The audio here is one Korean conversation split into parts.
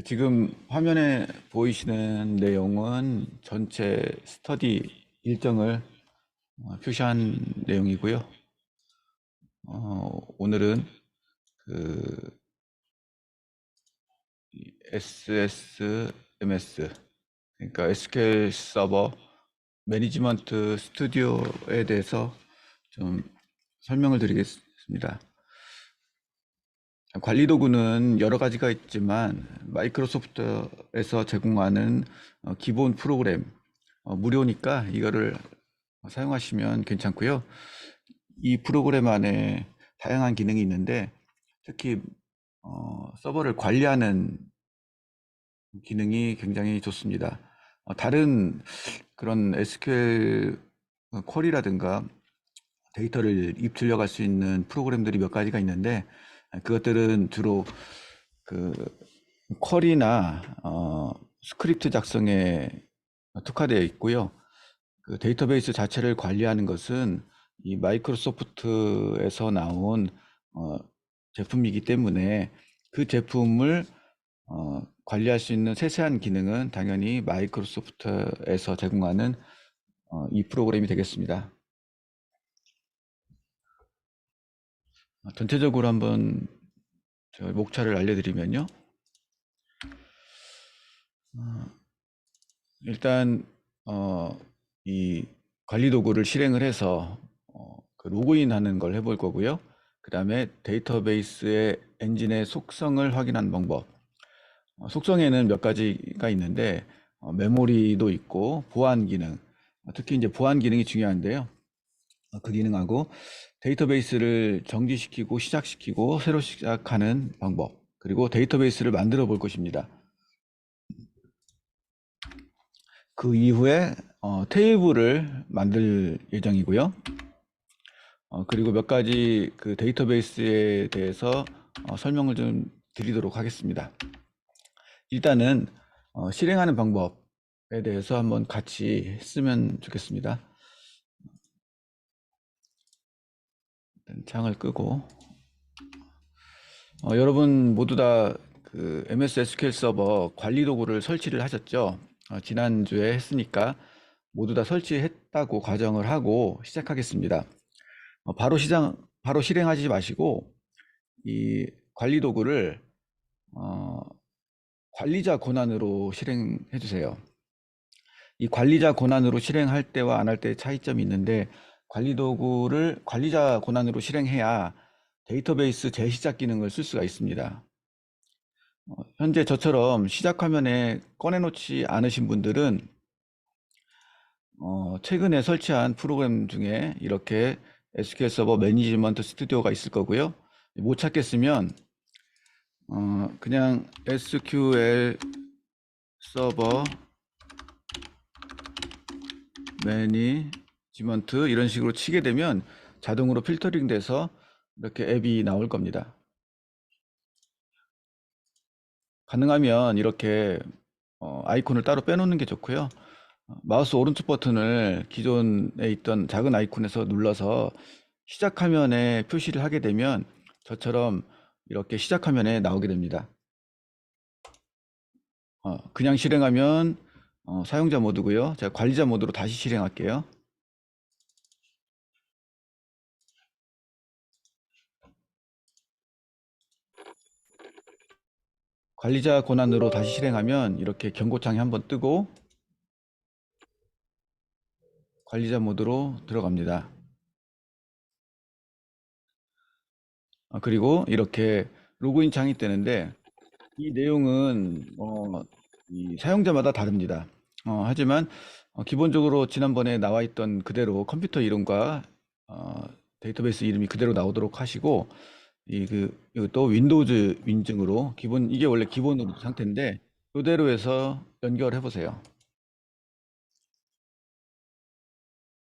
지금 화면에 보이시는 내용은 전체 스터디 일정을 표시한 내용이고요. 오늘은 그 SSMS, 그러니까 SQL 서버 매니지먼트 스튜디오에 대해서 좀 설명을 드리겠습니다. 관리 도구는 여러 가지가 있지만 마이크로소프트에서 제공하는 기본 프로그램 무료니까 이거를 사용하시면 괜찮고요. 이 프로그램 안에 다양한 기능이 있는데 특히 서버를 관리하는 기능이 굉장히 좋습니다. 다른 그런 SQL 쿼리라든가 데이터를 입출력할 수 있는 프로그램들이 몇 가지가 있는데 그것들은 주로 그 쿼리나 스크립트 작성에 특화되어 있고요. 그 데이터베이스 자체를 관리하는 것은 이 마이크로소프트에서 나온 제품이기 때문에 그 제품을 관리할 수 있는 세세한 기능은 당연히 마이크로소프트에서 제공하는 이 프로그램이 되겠습니다. 전체적으로 한번 목차를 알려드리면요. 일단 이 관리 도구를 실행을 해서 그 로그인 하는 걸 해볼 거고요. 그 다음에 데이터베이스의 엔진의 속성을 확인하는 방법. 속성에는 몇 가지가 있는데 메모리도 있고 보안 기능, 특히 이제 보안 기능이 중요한데요. 그 기능하고 데이터베이스를 정지시키고 시작시키고 새로 시작하는 방법, 그리고 데이터베이스를 만들어 볼 것입니다. 그 이후에 테이블을 만들 예정이고요. 그리고 몇 가지 그 데이터베이스에 대해서 설명을 좀 드리도록 하겠습니다. 일단은 실행하는 방법에 대해서 한번 같이 했으면 좋겠습니다. 일단 창을 끄고 여러분 모두 다 그 MS SQL 서버 관리 도구를 설치를 하셨죠? 지난주에 했으니까 모두 다 설치했다고 가정을 하고 시작하겠습니다. 바로 실행하지 마시고 이 관리 도구를 관리자 권한으로 실행해 주세요. 이 관리자 권한으로 실행할 때와 안 할 때의 차이점이 있는데 관리 도구를 관리자 권한으로 실행해야 데이터베이스 재시작 기능을 쓸 수가 있습니다. 현재 저처럼 시작 화면에 꺼내놓지 않으신 분들은 최근에 설치한 프로그램 중에 이렇게 SQL 서버 매니지먼트 스튜디오가 있을 거고요. 못 찾겠으면 그냥 SQL 서버 매니지먼트 이런 식으로 치게 되면 자동으로 필터링 돼서 이렇게 앱이 나올 겁니다. 가능하면 이렇게 아이콘을 따로 빼놓는 게 좋고요. 마우스 오른쪽 버튼을 기존에 있던 작은 아이콘에서 눌러서 시작 화면에 표시를 하게 되면 저처럼 이렇게 시작 화면에 나오게 됩니다. 그냥 실행하면 사용자 모드고요. 제가 관리자 모드로 다시 실행할게요. 관리자 권한으로 다시 실행하면 이렇게 경고창이 한번 뜨고 관리자 모드로 들어갑니다. 그리고 이렇게 로그인 창이 뜨는데 이 내용은 이 사용자마다 다릅니다. 하지만 기본적으로 지난번에 나와 있던 그대로 컴퓨터 이름과 데이터베이스 이름이 그대로 나오도록 하시고 이것도 윈도우즈 인증으로 이게 원래 기본 상태인데 이대로 해서 연결해 보세요.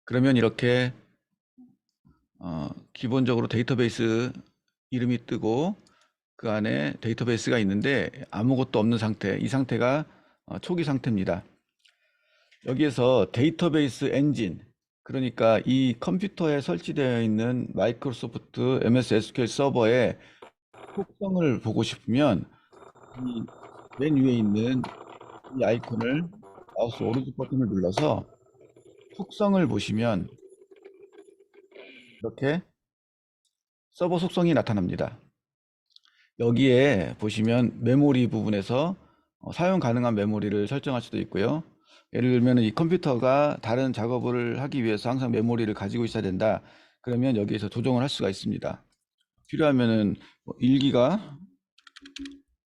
그러면 이렇게 기본적으로 데이터베이스 이름이 뜨고 그 안에 데이터베이스가 있는데 아무것도 없는 상태, 이 상태가 초기 상태입니다. 여기에서 데이터베이스 엔진, 그러니까 이 컴퓨터에 설치되어 있는 마이크로소프트 MS SQL 서버의 속성을 보고 싶으면 이 맨 위에 있는 이 아이콘을 마우스 오른쪽 버튼을 눌러서 속성을 보시면 이렇게 서버 속성이 나타납니다. 여기에 보시면 메모리 부분에서 사용 가능한 메모리를 설정할 수도 있고요. 예를 들면 이 컴퓨터가 다른 작업을 하기 위해서 항상 메모리를 가지고 있어야 된다. 그러면 여기에서 조정을 할 수가 있습니다. 필요하면은 1기가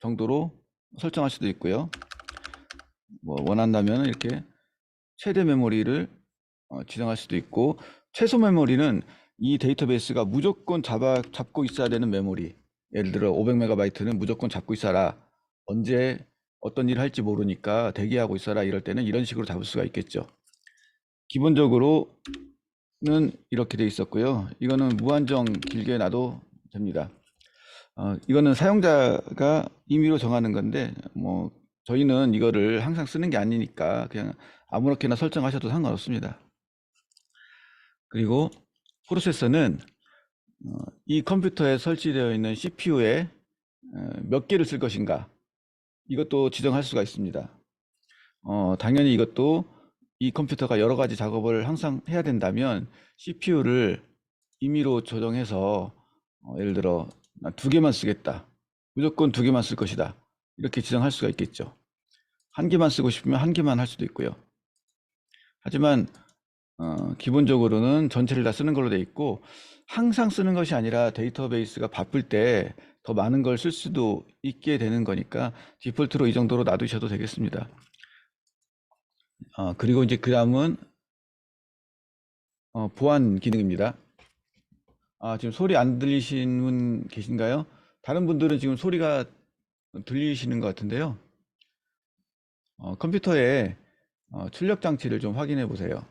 정도로 설정할 수도 있고요. 원한다면 이렇게 최대 메모리를 지정할 수도 있고, 최소 메모리는 이 데이터베이스가 무조건 잡고 있어야 되는 메모리, 예를 들어 500MB는 무조건 잡고 있어라, 언제 어떤 일을 할지 모르니까 대기하고 있어라, 이럴 때는 이런 식으로 잡을 수가 있겠죠. 기본적으로는 이렇게 돼 있었고요. 이거는 무한정 길게 놔도 됩니다. 이거는 사용자가 임의로 정하는 건데, 저희는 이거를 항상 쓰는 게 아니니까 그냥 아무렇게나 설정하셔도 상관없습니다. 그리고 프로세서는 이 컴퓨터에 설치되어 있는 CPU에 몇 개를 쓸 것인가, 이것도 지정할 수가 있습니다. 당연히 이것도 이 컴퓨터가 여러 가지 작업을 항상 해야 된다면 CPU를 임의로 조정해서 예를 들어 난 2개만 쓰겠다, 무조건 2개만 쓸 것이다, 이렇게 지정할 수가 있겠죠. 1개만 쓰고 싶으면 1개만 할 수도 있고요. 하지만 기본적으로는 전체를 다 쓰는 걸로 돼 있고, 항상 쓰는 것이 아니라 데이터베이스가 바쁠 때 더 많은 걸 쓸 수도 있게 되는 거니까 디폴트로 이 정도로 놔두셔도 되겠습니다. 그리고 이제 그 다음은 보안 기능입니다. 지금 소리 안 들리시는 분 계신가요? 다른 분들은 지금 소리가 들리시는 것 같은데요. 컴퓨터의 출력 장치를 좀 확인해 보세요.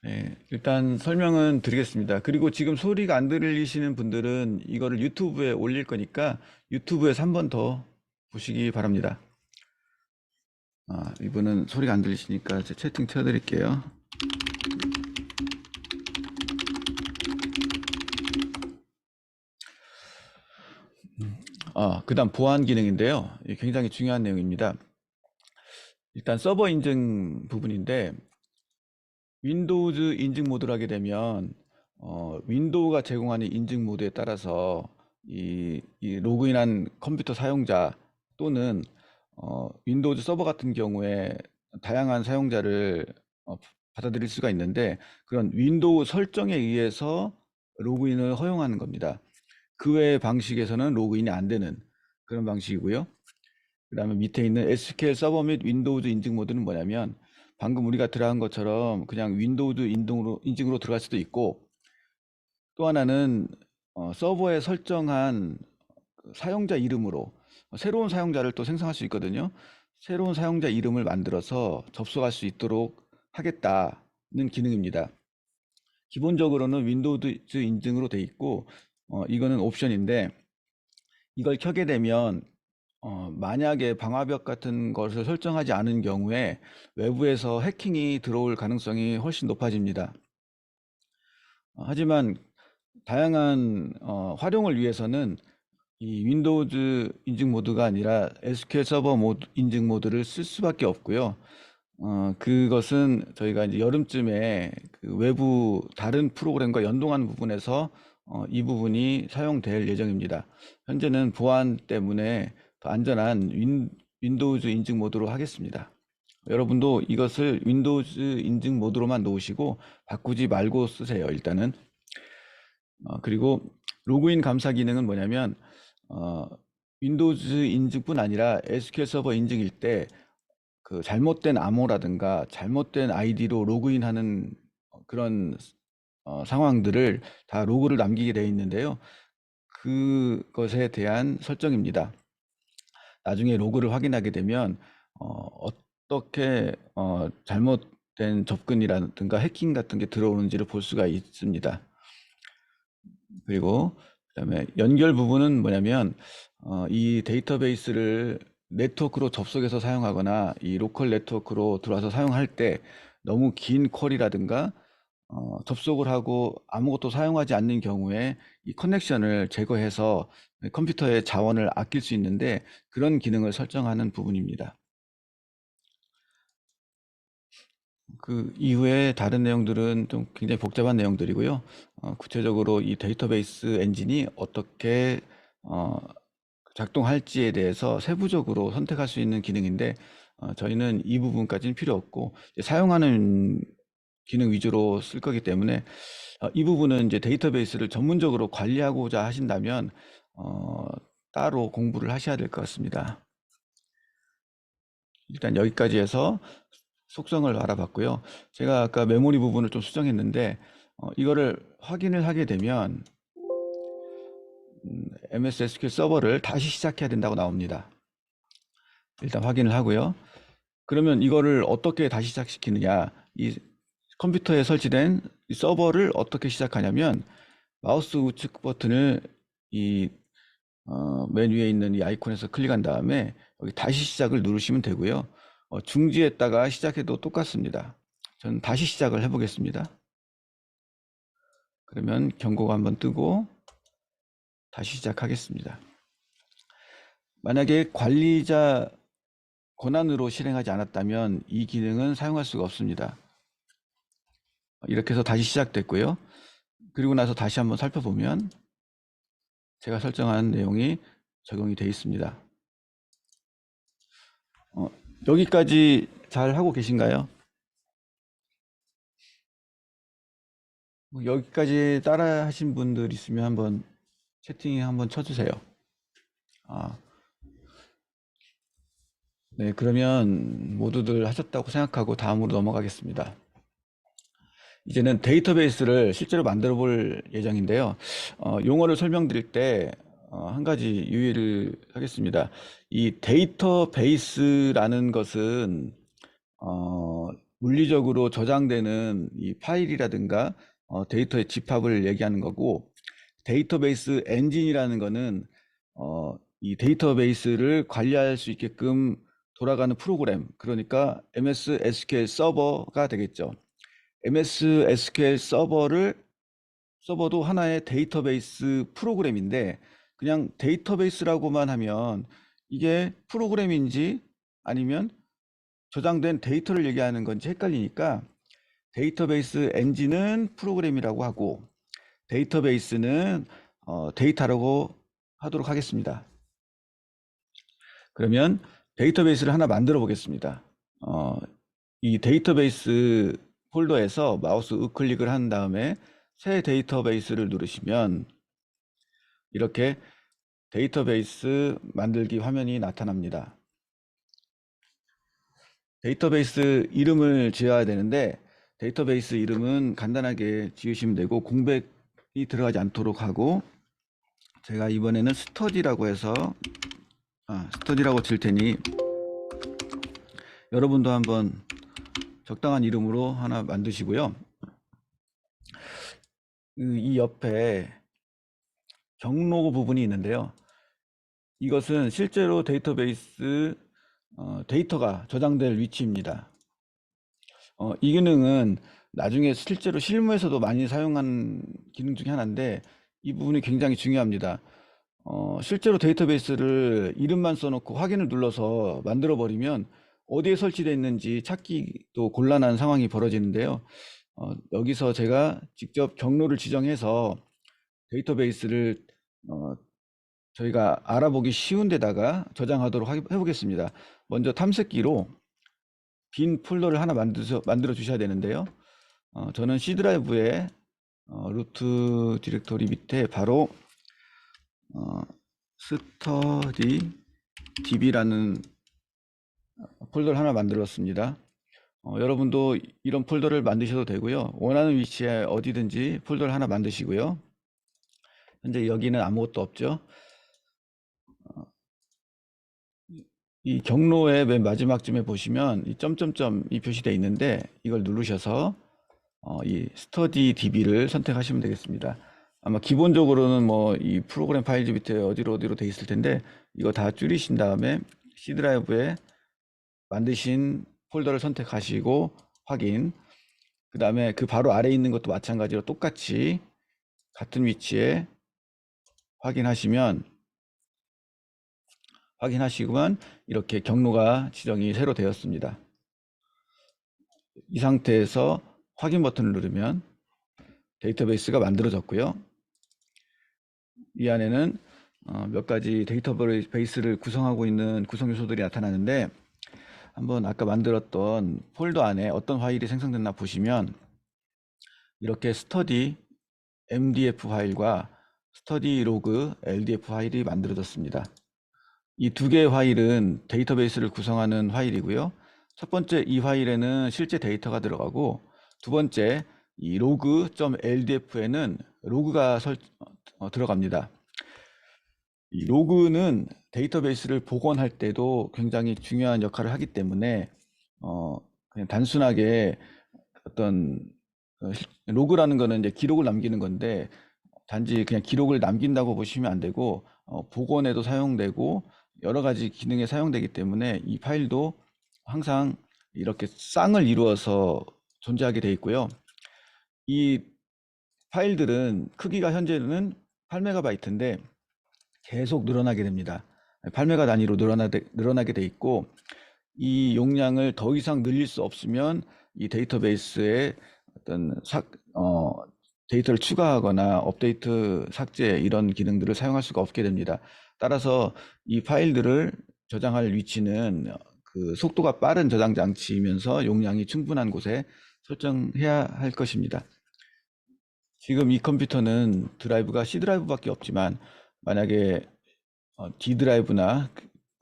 네, 일단 설명은 드리겠습니다. 그리고 지금 소리가 안 들리시는 분들은 이거를 유튜브에 올릴 거니까 유튜브에서 한 번 더 보시기 바랍니다. 이분은 소리가 안 들리시니까 제 채팅 쳐드릴게요. 그 다음 보안 기능인데요. 굉장히 중요한 내용입니다. 일단 서버 인증 부분인데, 윈도우즈 인증 모드를 하게 되면 윈도우가 제공하는 인증 모드에 따라서 이 로그인한 컴퓨터 사용자 또는 윈도우즈 서버 같은 경우에 다양한 사용자를 받아들일 수가 있는데, 그런 윈도우 설정에 의해서 로그인을 허용하는 겁니다. 그 외의 방식에서는 로그인이 안 되는 그런 방식이고요. 그 다음에 밑에 있는 SQL 서버 및 윈도우즈 인증 모드는 뭐냐면, 방금 우리가 들어간 것처럼 그냥 윈도우즈 인증으로 들어갈 수도 있고, 또 하나는 서버에 설정한 그 사용자 이름으로 새로운 사용자를 또 생성할 수 있거든요. 새로운 사용자 이름을 만들어서 접속할 수 있도록 하겠다는 기능입니다. 기본적으로는 윈도우즈 인증으로 돼 있고, 이거는 옵션인데, 이걸 켜게 되면 만약에 방화벽 같은 것을 설정하지 않은 경우에 외부에서 해킹이 들어올 가능성이 훨씬 높아집니다. 하지만 다양한 활용을 위해서는 이 윈도우즈 인증 모드가 아니라 SQL 서버 모드 인증 모드를 쓸 수밖에 없고요. 그것은 저희가 이제 여름쯤에 그 외부 다른 프로그램과 연동하는 부분에서 이 부분이 사용될 예정입니다. 현재는 보안 때문에 더 안전한 윈도우즈 인증 모드로 하겠습니다. 여러분도 이것을 윈도우즈 인증 모드로만 놓으시고 바꾸지 말고 쓰세요, 일단은. 그리고 로그인 감사 기능은 뭐냐면, 윈도우즈 인증뿐 아니라 SQL 서버 인증일 때 그 잘못된 암호라든가 잘못된 아이디로 로그인하는 그런 상황들을 다 로그를 남기게 되어 있는데요. 그것에 대한 설정입니다. 나중에 로그를 확인하게 되면 어떻게 잘못된 접근이라든가 해킹 같은 게 들어오는지를 볼 수가 있습니다. 그리고 그다음에 연결 부분은 뭐냐면, 이 데이터베이스를 네트워크로 접속해서 사용하거나 이 로컬 네트워크로 들어와서 사용할 때 너무 긴 퀄이라든가 접속을 하고 아무것도 사용하지 않는 경우에 이 커넥션을 제거해서 컴퓨터의 자원을 아낄 수 있는데 그런 기능을 설정하는 부분입니다. 그 이후에 다른 내용들은 좀 굉장히 복잡한 내용들이고요. 구체적으로 이 데이터베이스 엔진이 어떻게 작동할지에 대해서 세부적으로 선택할 수 있는 기능인데 저희는 이 부분까지는 필요 없고 사용하는 기능 위주로 쓸 거기 때문에 이 부분은 이제 데이터베이스를 전문적으로 관리하고자 하신다면 따로 공부를 하셔야 될 것 같습니다. 일단 여기까지 해서 속성을 알아봤고요. 제가 아까 메모리 부분을 좀 수정했는데 이거를 확인을 하게 되면 MS SQL 서버를 다시 시작해야 된다고 나옵니다. 일단 확인을 하고요. 그러면 이거를 어떻게 다시 시작시키느냐, 이 컴퓨터에 설치된 이 서버를 어떻게 시작하냐면 마우스 우측 버튼을 이 맨 위에 있는 이 아이콘에서 클릭한 다음에 여기 다시 시작을 누르시면 되고요. 중지했다가 시작해도 똑같습니다. 저는 다시 시작을 해보겠습니다. 그러면 경고가 한번 뜨고 다시 시작하겠습니다. 만약에 관리자 권한으로 실행하지 않았다면 이 기능은 사용할 수가 없습니다. 이렇게 해서 다시 시작됐고요. 그리고 나서 다시 한번 살펴보면 제가 설정한 내용이 적용이 되어 있습니다. 여기까지 잘 하고 계신가요? 여기까지 따라 하신 분들 있으면 한번 채팅에 한번 쳐주세요. 네, 그러면 모두들 하셨다고 생각하고 다음으로 넘어가겠습니다. 이제는 데이터베이스를 실제로 만들어 볼 예정인데요. 용어를 설명드릴 때 한 가지 유의를 하겠습니다. 이 데이터베이스라는 것은 물리적으로 저장되는 이 파일이라든가 데이터의 집합을 얘기하는 거고, 데이터베이스 엔진이라는 거는 이 데이터베이스를 관리할 수 있게끔 돌아가는 프로그램, 그러니까 MS SQL 서버가 되겠죠. MS SQL 서버도 하나의 데이터베이스 프로그램인데 그냥 데이터베이스라고만 하면 이게 프로그램인지 아니면 저장된 데이터를 얘기하는 건지 헷갈리니까 데이터베이스 엔진은 프로그램이라고 하고 데이터베이스는 데이터라고 하도록 하겠습니다. 그러면 데이터베이스를 하나 만들어 보겠습니다. 이 데이터베이스 폴더에서 마우스 우클릭을 한 다음에 새 데이터베이스를 누르시면 이렇게 데이터베이스 만들기 화면이 나타납니다. 데이터베이스 이름을 지어야 되는데 데이터베이스 이름은 간단하게 지으시면 되고 공백이 들어가지 않도록 하고, 제가 이번에는 스터디라고 해서 스터디라고 칠 테니 여러분도 한번 적당한 이름으로 하나 만드시고요. 이 옆에 경로 부분이 있는데요. 이것은 실제로 데이터베이스 데이터가 저장될 위치입니다. 이 기능은 나중에 실제로 실무에서도 많이 사용한 기능 중에 하나인데 이 부분이 굉장히 중요합니다. 실제로 데이터베이스를 이름만 써놓고 확인을 눌러서 만들어 버리면 어디에 설치되어 있는지 찾기도 곤란한 상황이 벌어지는데요. 여기서 제가 직접 경로를 지정해서 데이터베이스를 저희가 알아보기 쉬운 데다가 저장하도록 해보겠습니다. 먼저 탐색기로 빈 폴더를 하나 만들어 주셔야 되는데요. 저는 C 드라이브에 루트 디렉토리 밑에 바로 스터디 db라는 폴더를 하나 만들었습니다. 여러분도 이런 폴더를 만드셔도 되고요. 원하는 위치에 어디든지 폴더를 하나 만드시고요. 현재 여기는 아무것도 없죠. 이 경로의 맨 마지막쯤에 보시면 이 점점점이 표시되어 있는데 이걸 누르셔서 이 스터디 db를 선택하시면 되겠습니다. 아마 기본적으로는 뭐 이 프로그램 파일즈 밑에 어디로 돼 있을 텐데 이거 다 줄이신 다음에 C 드라이브에 만드신 폴더를 선택하시고 확인. 그 다음에 그 바로 아래에 있는 것도 마찬가지로 똑같이 같은 위치에 확인하시고만 이렇게 경로가 지정이 새로 되었습니다. 이 상태에서 확인 버튼을 누르면 데이터베이스가 만들어졌고요. 이 안에는 몇 가지 데이터베이스를 구성하고 있는 구성 요소들이 나타나는데, 한번 아까 만들었던 폴더 안에 어떤 파일이 생성됐나 보시면 이렇게 스터디 MDF 파일과 스터디 로그 LDF 파일이 만들어졌습니다. 이 두 개의 파일은 데이터베이스를 구성하는 파일이고요. 첫 번째 이 파일에는 실제 데이터가 들어가고, 두 번째 이 log.ldf에는 로그가 들어갑니다. 이 로그는 데이터베이스를 복원할 때도 굉장히 중요한 역할을 하기 때문에 그냥 단순하게 어떤 로그라는 거는 이제 기록을 남기는 건데, 단지 그냥 기록을 남긴다고 보시면 안 되고 복원에도 사용되고 여러 가지 기능에 사용되기 때문에 이 파일도 항상 이렇게 쌍을 이루어서 존재하게 되어 있고요. 이 파일들은 크기가 현재는 8MB인데 계속 늘어나게 됩니다. 8메가 단위로 늘어나게 돼 있고, 이 용량을 더 이상 늘릴 수 없으면 이 데이터베이스에 어떤 데이터를 추가하거나 업데이트, 삭제 이런 기능들을 사용할 수가 없게 됩니다. 따라서 이 파일들을 저장할 위치는 그 속도가 빠른 저장 장치이면서 용량이 충분한 곳에 설정해야 할 것입니다. 지금 이 컴퓨터는 드라이브가 C 드라이브밖에 없지만, 만약에 D 드라이브나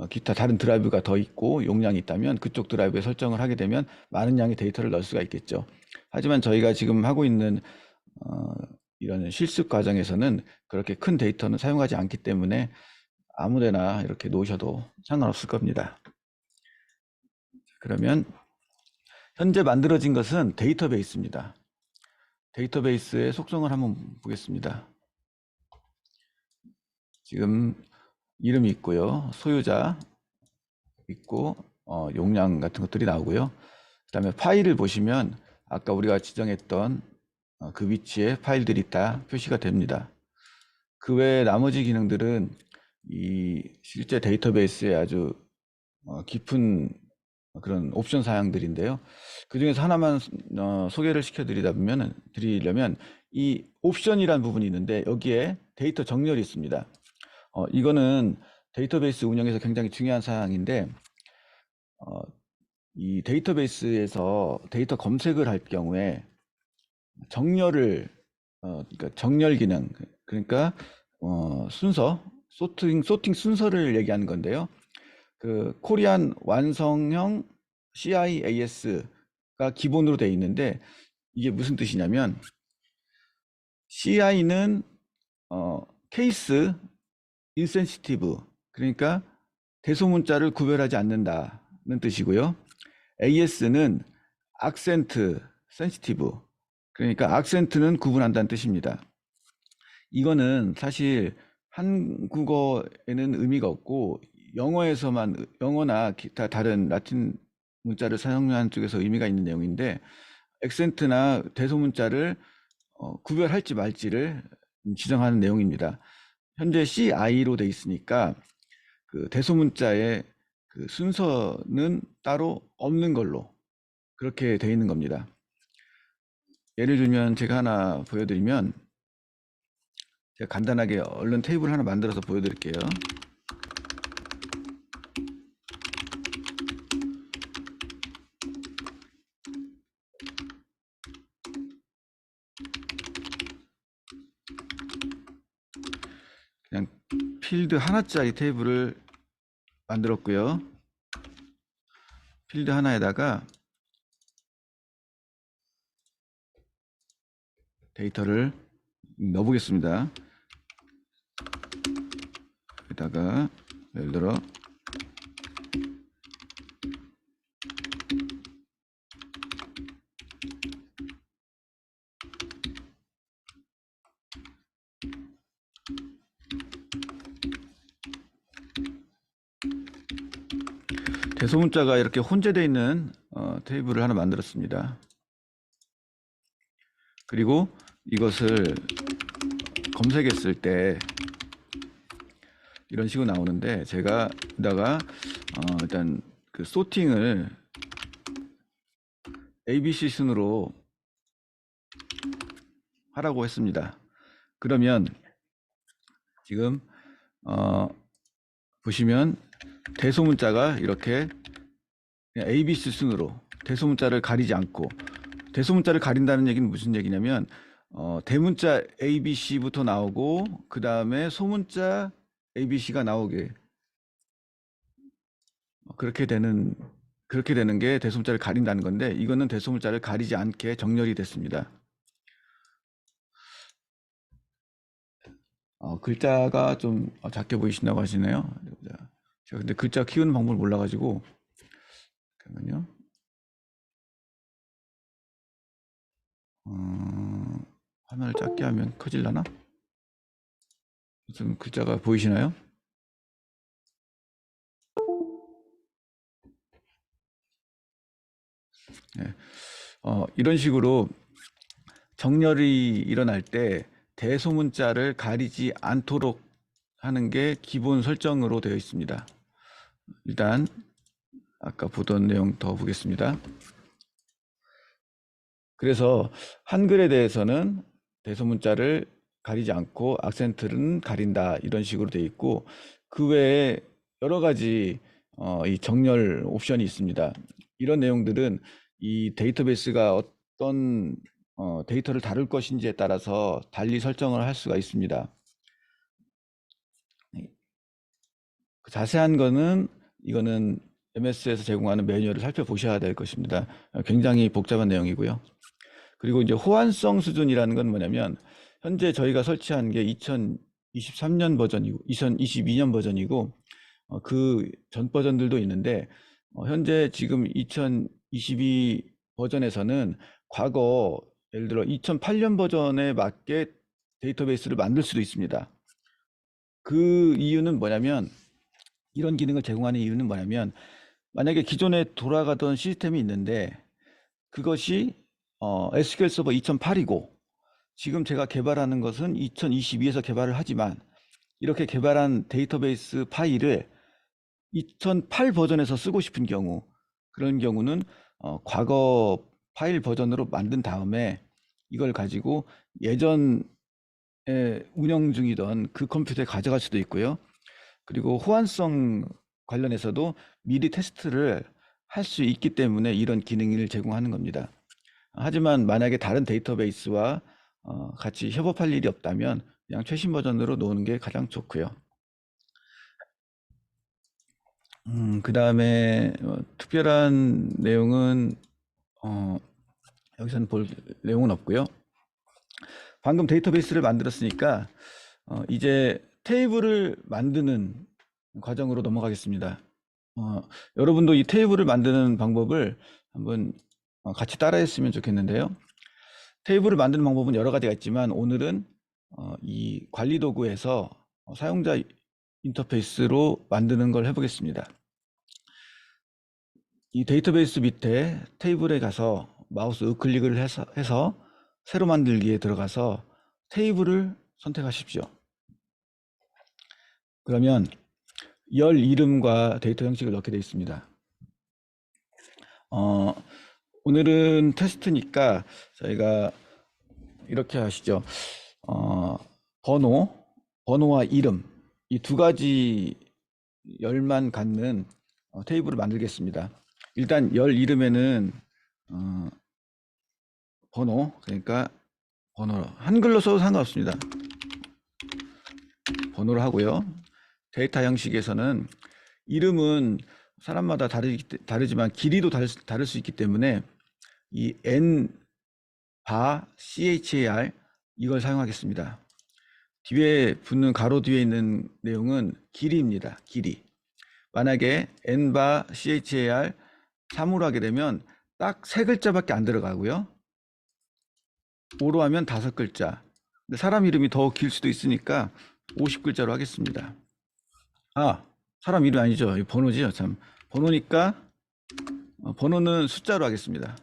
기타 다른 드라이브가 더 있고 용량이 있다면 그쪽 드라이브에 설정을 하게 되면 많은 양의 데이터를 넣을 수가 있겠죠. 하지만 저희가 지금 하고 있는 이런 실습 과정에서는 그렇게 큰 데이터는 사용하지 않기 때문에 아무데나 이렇게 놓으셔도 상관없을 겁니다. 그러면 현재 만들어진 것은 데이터베이스입니다. 데이터베이스의 속성을 한번 보겠습니다. 지금 이름이 있고요, 소유자 있고 용량 같은 것들이 나오고요. 그 다음에 파일을 보시면 아까 우리가 지정했던 그 위치에 파일들이 있다 표시가 됩니다. 그 외에 나머지 기능들은 이 실제 데이터베이스에 아주 깊은 그런 옵션 사양들인데요. 그 중에서 하나만 소개를 드리려면 이 옵션이란 부분이 있는데, 여기에 데이터 정렬이 있습니다. 이거는 데이터베이스 운영에서 굉장히 중요한 사항인데, 이 데이터베이스에서 데이터 검색을 할 경우에 정렬을 그러니까 정렬 기능, 그러니까 순서, 소팅 순서를 얘기하는 건데요. 그 코리안 완성형 CIAS가 기본으로 되어 있는데, 이게 무슨 뜻이냐면 CI는 케이스 인센시티브, 그러니까 대소문자를 구별하지 않는다는 뜻이고요. AS는 악센트 센시티브, 그러니까 악센트는 구분한다는 뜻입니다. 이거는 사실 한국어에는 의미가 없고 영어나 기타 다른 라틴 문자를 사용하는 쪽에서 의미가 있는 내용인데, 액센트나 대소문자를 구별할지 말지를 지정하는 내용입니다. 현재 CI로 돼 있으니까 그 대소문자의 그 순서는 따로 없는 걸로 그렇게 돼 있는 겁니다. 예를 들면 제가 하나 보여드리면, 제가 간단하게 얼른 테이블 하나 만들어서 보여드릴게요. 그냥 필드 하나짜리 테이블을 만들었고요. 필드 하나에다가 데이터를 넣어보겠습니다. 여기다가 예를 들어 대소문자가 이렇게 혼재되어 있는 테이블을 하나 만들었습니다. 그리고 이것을 검색했을 때 이런 식으로 나오는데, 제가 여기다가 일단 그 소팅을 ABC 순으로 하라고 했습니다. 그러면 지금 보시면 대소문자가 이렇게 그냥 ABC 순으로 대소문자를 가리지 않고, 대소문자를 가린다는 얘기는 무슨 얘기냐면 대문자 ABC부터 나오고 그 다음에 소문자 ABC가 나오게, 그렇게 되는 게 대소문자를 가린다는 건데, 이거는 대소문자를 가리지 않게 정렬이 됐습니다. 글자가 좀 작게 보이신다고 하시네요. 제가 근데 글자 키우는 방법을 몰라가지고, 잠깐만요. 화면을 작게 하면 커질라나? 무슨 글자가 보이시나요? 네. 이런 식으로 정렬이 일어날 때 대소문자를 가리지 않도록 하는 게 기본 설정으로 되어 있습니다. 일단 아까 보던 내용 더 보겠습니다. 그래서 한글에 대해서는 대소문자를 가리지 않고 악센트는 가린다, 이런 식으로 되어 있고, 그 외에 여러 가지 이 정렬 옵션이 있습니다. 이런 내용들은 이 데이터베이스가 어떤 데이터를 다룰 것인지에 따라서 달리 설정을 할 수가 있습니다. 자세한 거는 이거는 MS에서 제공하는 매뉴얼을 살펴보셔야 될 것입니다. 굉장히 복잡한 내용이고요. 그리고 이제 호환성 수준이라는 건 뭐냐면, 현재 저희가 설치한 게 2023년 버전이고 2022년 버전이고 그 전 버전들도 있는데, 현재 지금 2022 버전에서는 과거 예를 들어 2008년 버전에 맞게 데이터베이스를 만들 수도 있습니다. 그 이유는 뭐냐면, 이런 기능을 제공하는 이유는 뭐냐면, 만약에 기존에 돌아가던 시스템이 있는데 그것이 SQL 서버 2008이고 지금 제가 개발하는 것은 2022에서 개발을 하지만, 이렇게 개발한 데이터베이스 파일을 2008 버전에서 쓰고 싶은 경우, 그런 경우는 과거 파일 버전으로 만든 다음에 이걸 가지고 예전에 운영 중이던 그 컴퓨터에 가져갈 수도 있고요. 그리고 호환성 관련해서도 미리 테스트를 할 수 있기 때문에 이런 기능을 제공하는 겁니다. 하지만 만약에 다른 데이터베이스와 같이 협업할 일이 없다면 그냥 최신 버전으로 놓는 게 가장 좋고요. 그 다음에 특별한 내용은 여기서는 볼 내용은 없고요. 방금 데이터베이스를 만들었으니까 이제 테이블을 만드는 과정으로 넘어가겠습니다. 여러분도 이 테이블을 만드는 방법을 한번 같이 따라했으면 좋겠는데요. 테이블을 만드는 방법은 여러 가지가 있지만, 오늘은 이 관리 도구에서 사용자 인터페이스로 만드는 걸 해보겠습니다. 이 데이터베이스 밑에 테이블에 가서 마우스 우클릭을 해서 새로 만들기에 들어가서 테이블을 선택하십시오. 그러면 열 이름과 데이터 형식을 넣게 되어 있습니다. 오늘은 테스트니까 저희가 이렇게 하시죠. 번호와 이름, 이 두 가지 열만 갖는 테이블을 만들겠습니다. 일단 열 이름에는 번호, 그러니까 번호, 한글로 써도 상관없습니다. 번호를 하고요. 데이터 형식에서는 이름은 사람마다 다르지만 길이도 다를 수 있기 때문에 이 n 바 char 이걸 사용하겠습니다. 뒤에 붙는 가로 뒤에 있는 내용은 길이입니다. 길이. 만약에 n 바 char 3으로 하게 되면 딱 3글자밖에 안 들어가고요. 5로 하면 5글자. 근데 사람 이름이 더 길 수도 있으니까 50글자로 하겠습니다. 사람 이름 아니죠. 이 번호지요. 참. 번호니까 번호는 숫자로 하겠습니다.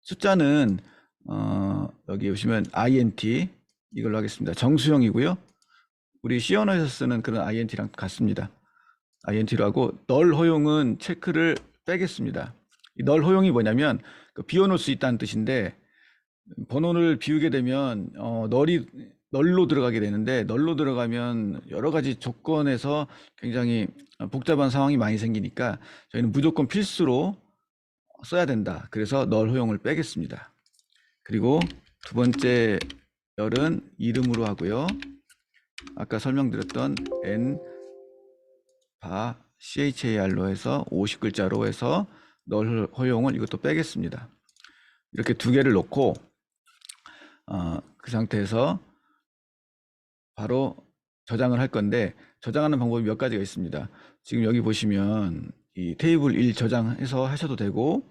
숫자는 여기 보시면 int 이걸로 하겠습니다. 정수형이고요. 우리 C 언어에서 쓰는 그런 int랑 같습니다. int로 하고 널 허용은 체크를 빼겠습니다. 이 널 허용이 뭐냐면 비워놓을 수 있다는 뜻인데 번호를 비우게 되면 널로 들어가게 되는데 널로 들어가면 여러 가지 조건에서 굉장히 복잡한 상황이 많이 생기니까 저희는 무조건 필수로 써야 된다. 그래서 널 허용을 빼겠습니다. 그리고 두 번째 열은 이름으로 하고요. 아까 설명드렸던 n 바 char로 해서 50글자로 해서 널 허용을 이것도 빼겠습니다. 이렇게 두 개를 놓고 그 상태에서 바로 저장을 할 건데 저장하는 방법이 몇 가지가 있습니다. 지금 여기 보시면 이 테이블 1 저장해서 하셔도 되고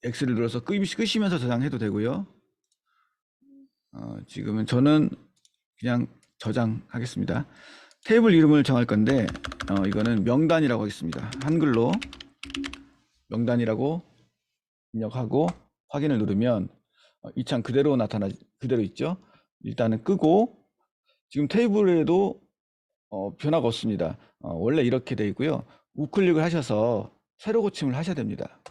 X를 눌러서 끄시면서 저장해도 되고요. 지금은 저는 그냥 저장하겠습니다. 테이블 이름을 정할 건데 이거는 명단이라고 하겠습니다. 한글로 명단이라고 입력하고 확인을 누르면 이 창 그대로 그대로 있죠. 일단은 끄고 지금 테이블에도 변화가 없습니다. 원래 이렇게 돼 있고요. 우클릭을 하셔서 새로 고침을 하셔야 됩니다.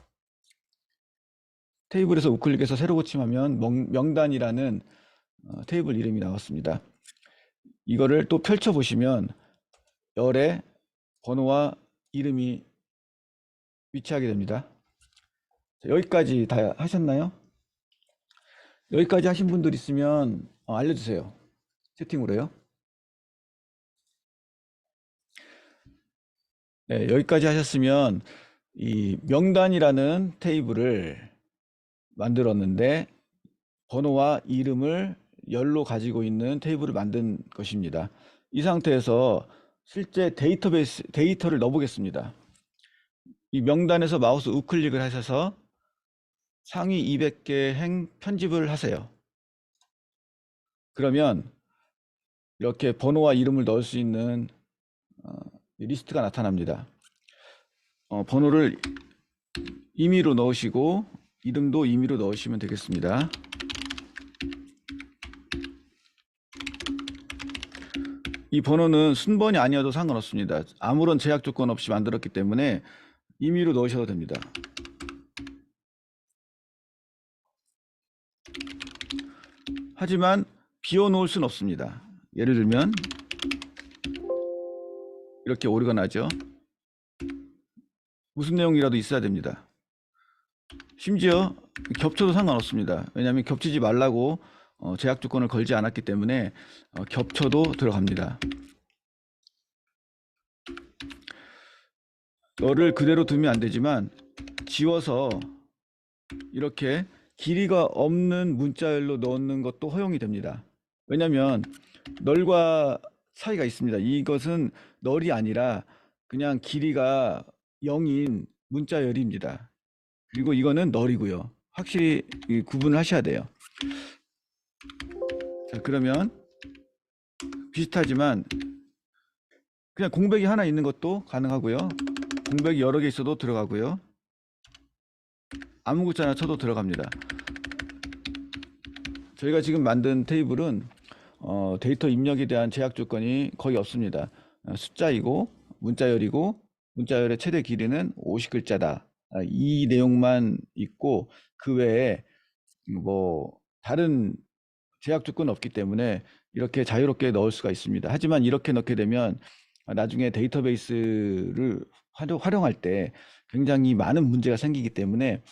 테이블에서 우클릭해서 새로 고침하면 명단이라는 테이블 이름이 나왔습니다. 이거를 또 펼쳐 보시면 열에 번호와 이름이 위치하게 됩니다. 여기까지 다 하셨나요? 여기까지 하신 분들 있으면 알려주세요. 채팅으로요. 네, 여기까지 하셨으면 이 명단이라는 테이블을 만들었는데 번호와 이름을 열로 가지고 있는 테이블을 만든 것입니다. 이 상태에서 실제 데이터를 넣어보겠습니다. 이 명단에서 마우스 우클릭을 하셔서 상위 200개 행 편집을 하세요. 그러면 이렇게 번호와 이름을 넣을 수 있는 리스트가 나타납니다. 번호를 임의로 넣으시고 이름도 임의로 넣으시면 되겠습니다. 이 번호는 순번이 아니어도 상관없습니다. 아무런 제약 조건 없이 만들었기 때문에 임의로 넣으셔도 됩니다. 하지만 비워놓을 수는 없습니다. 예를 들면 이렇게 오류가 나죠. 무슨 내용이라도 있어야 됩니다. 심지어 겹쳐도 상관없습니다. 왜냐하면 겹치지 말라고 제약 조건을 걸지 않았기 때문에 겹쳐도 들어갑니다. 너를 그대로 두면 안 되지만 지워서 이렇게 길이가 없는 문자열로 넣는 것도 허용이 됩니다. 왜냐하면 널과 사이가 있습니다. 이것은 널이 아니라 그냥 길이가 0인 문자열입니다. 그리고 이거는 널이고요. 확실히 구분을 하셔야 돼요. 자, 그러면 비슷하지만 그냥 공백이 하나 있는 것도 가능하고요. 공백이 여러 개 있어도 들어가고요. 아무 글자나 쳐도 들어갑니다. 저희가 지금 만든 테이블은 데이터 입력에 대한 제약 조건이 거의 없습니다. 숫자이고 문자열이고 문자열의 최대 길이는 50글자다. 이 내용만 있고 그 외에 뭐 다른 제약 조건은 없기 때문에 이렇게 자유롭게 넣을 수가 있습니다. 하지만 이렇게 넣게 되면 나중에 데이터베이스를 활용할 때 굉장히 많은 문제가 생기기 때문에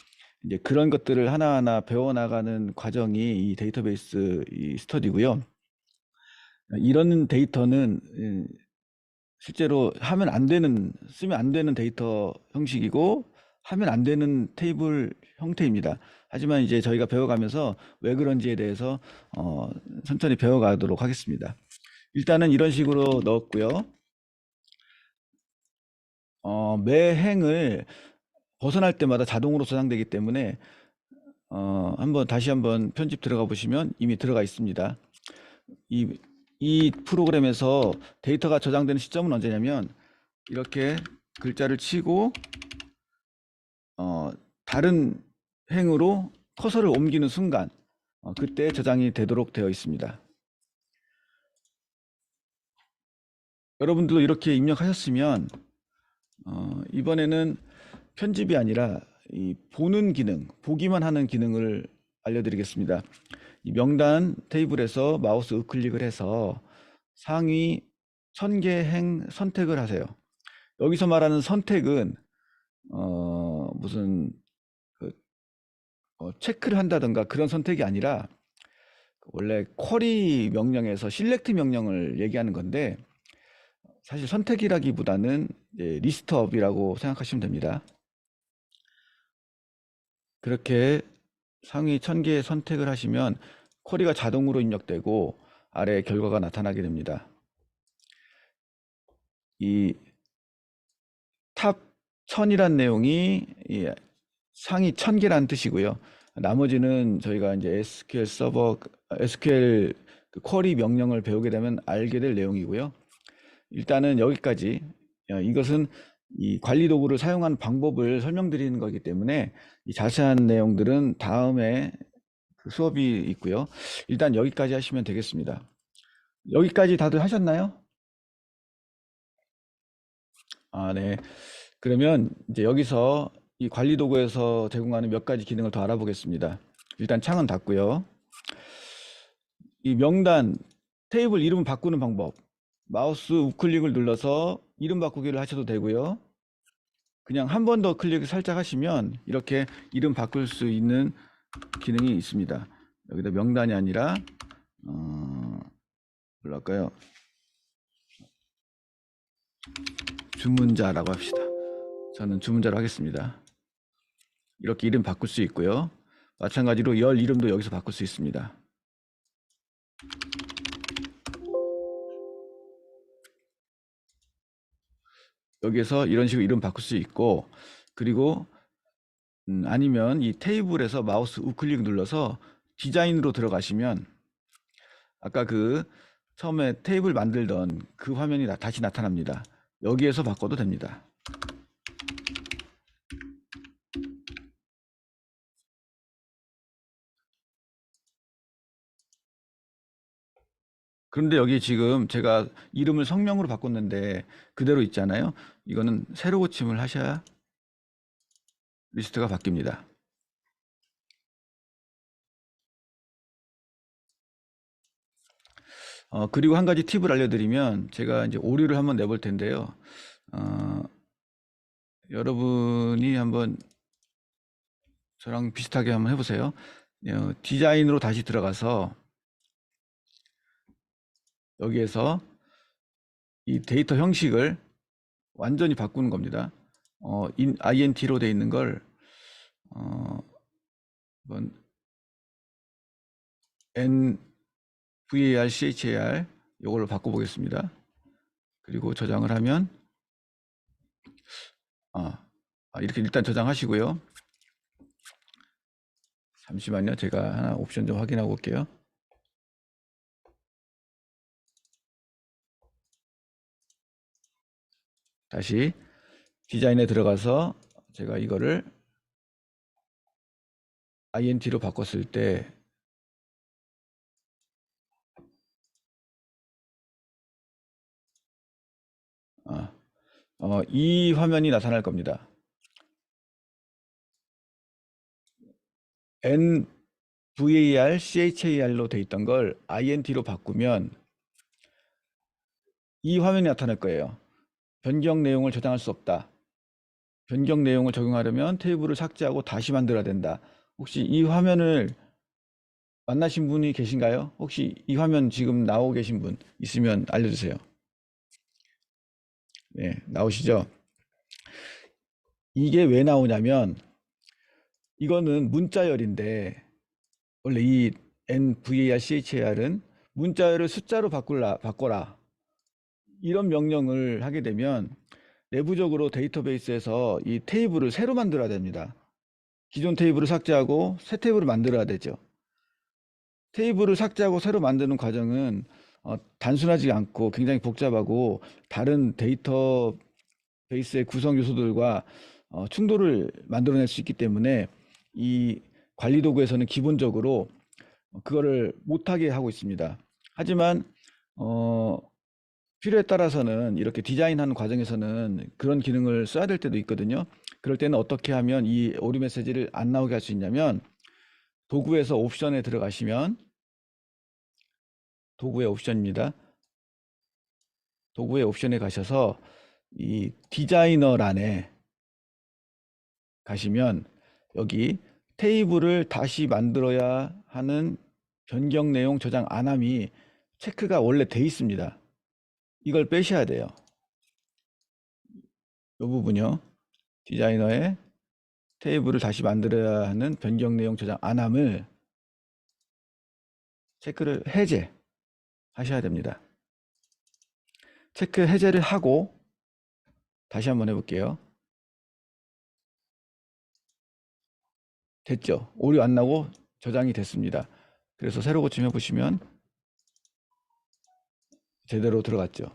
이제 그런 것들을 하나하나 배워나가는 과정이 이 데이터베이스 스터디고요. 이런 데이터는 실제로 쓰면 안 되는 데이터 형식이고 하면 안 되는 테이블 형태입니다. 하지만 이제 저희가 배워가면서 왜 그런지에 대해서 천천히 배워가도록 하겠습니다. 일단은 이런 식으로 넣었고요. 매 행을 벗어날 때마다 자동으로 저장되기 때문에 다시 한번 편집 들어가 보시면 이미 들어가 있습니다. 이 프로그램에서 데이터가 저장되는 시점은 언제냐면 이렇게 글자를 치고 다른 행으로 커서를 옮기는 순간 그때 저장이 되도록 되어 있습니다. 여러분들도 이렇게 입력하셨으면 이번에는 편집이 아니라 이 보는 기능, 보기만 하는 기능을 알려드리겠습니다. 이 명단 테이블에서 마우스 우클릭을 해서 상위 1000개 행 선택을 하세요. 여기서 말하는 선택은 무슨 그 체크를 한다든가 그런 선택이 아니라 원래 쿼리 명령에서 실렉트 명령을 얘기하는 건데 사실 선택이라기보다는 리스트업이라고 생각하시면 됩니다. 그렇게 상위 1000개 선택을 하시면 쿼리가 자동으로 입력되고 아래 결과가 나타나게 됩니다. 이 탑 1000이란 내용이 상위 1000개라는 뜻이고요. 나머지는 저희가 이제 SQL 서버, SQL 쿼리 명령을 배우게 되면 알게 될 내용이고요. 일단은 여기까지. 이것은 이 관리 도구를 사용하는 방법을 설명드리는 거기 때문에 이 자세한 내용들은 다음에 수업이 있고요. 일단 여기까지 하시면 되겠습니다. 여기까지 다들 하셨나요? 네. 그러면 이제 여기서 이 관리 도구에서 제공하는 몇 가지 기능을 더 알아보겠습니다. 일단 창은 닫고요. 이 명단 테이블 이름 바꾸는 방법. 마우스 우클릭을 눌러서 이름 바꾸기를 하셔도 되고요. 그냥 한 번 더 클릭을 살짝 하시면 이렇게 이름 바꿀 수 있는 기능이 있습니다. 여기다 명단이 아니라 뭘로 할까요? 주문자라고 합시다. 저는 주문자로 하겠습니다. 이렇게 이름 바꿀 수 있고요. 마찬가지로 열 이름도 여기서 바꿀 수 있습니다. 여기에서 이런 식으로 이름 바꿀 수 있고, 그리고 아니면 이 테이블에서 마우스 우클릭 눌러서 디자인으로 들어가시면 아까 그 처음에 테이블 만들던 그 화면이 다시 나타납니다. 여기에서 바꿔도 됩니다. 그런데 여기 지금 제가 이름을 성명으로 바꿨는데 그대로 있잖아요. 이거는 새로 고침을 하셔야 리스트가 바뀝니다. 그리고 한 가지 팁을 알려드리면 제가 이제 오류를 한번 내볼 텐데요. 여러분이 한번 저랑 비슷하게 한번 해보세요. 디자인으로 다시 들어가서 여기에서 이 데이터 형식을 완전히 바꾸는 겁니다. INT로 되어 있는 걸 NVAR, CHAR 이걸로 바꿔보겠습니다. 그리고 저장을 하면 이렇게 일단 저장하시고요. 잠시만요. 제가 하나 옵션 좀 확인하고 올게요. 다시 디자인에 들어가서 제가 이거를 INT로 바꿨을 때 이 화면이 나타날 겁니다. NVAR, CHAR로 돼 있던 걸 INT로 바꾸면 이 화면이 나타날 거예요. 변경 내용을 저장할 수 없다. 변경 내용을 적용하려면 테이블을 삭제하고 다시 만들어야 된다. 혹시 이 화면을 만나신 분이 계신가요? 혹시 이 화면 지금 나오고 계신 분 있으면 알려주세요. 네, 나오시죠? 이게 왜 나오냐면 이거는 문자열인데 원래 이 NVAR, CHAR은 문자열을 숫자로 바꿔라 이런 명령을 하게 되면 내부적으로 데이터베이스에서 이 테이블을 새로 만들어야 됩니다. 기존 테이블을 삭제하고 새 테이블을 만들어야 되죠. 테이블을 삭제하고 새로 만드는 과정은 단순하지 않고 굉장히 복잡하고 다른 데이터베이스의 구성 요소들과 충돌을 만들어낼 수 있기 때문에 이 관리 도구에서는 기본적으로 그거를 못하게 하고 있습니다. 하지만 필요에 따라서는 이렇게 디자인하는 과정에서는 그런 기능을 써야 될 때도 있거든요. 그럴 때는 어떻게 하면 이 오류 메시지를 안 나오게 할 수 있냐면, 도구에서 옵션에 들어가시면, 도구의 옵션입니다. 도구의 옵션에 가셔서 이 디자이너란에 가시면 여기 테이블을 다시 만들어야 하는 변경 내용 저장 안함이 체크가 원래 돼 있습니다. 이걸 빼셔야 돼요. 이 부분요. 디자이너에 테이블을 다시 만들어야 하는 변경 내용 저장 안함을 체크를 해제하셔야 됩니다. 체크 해제를 하고 다시 한번 해볼게요. 됐죠? 오류 안 나고 저장이 됐습니다. 그래서 새로 고침 해보시면 제대로 들어갔죠.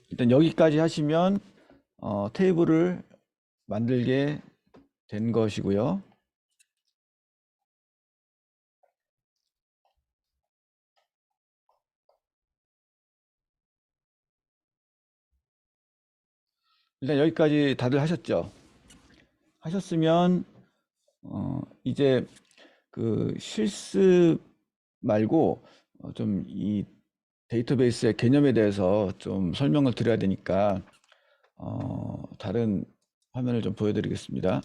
일단 여기까지 하시면 테이블을 만들게 된 것이고요. 일단 여기까지 다들 하셨죠? 하셨으면 이제 그 실습 말고 좀 이 데이터베이스의 개념에 대해서 좀 설명을 드려야 되니까 다른 화면을 좀 보여드리겠습니다.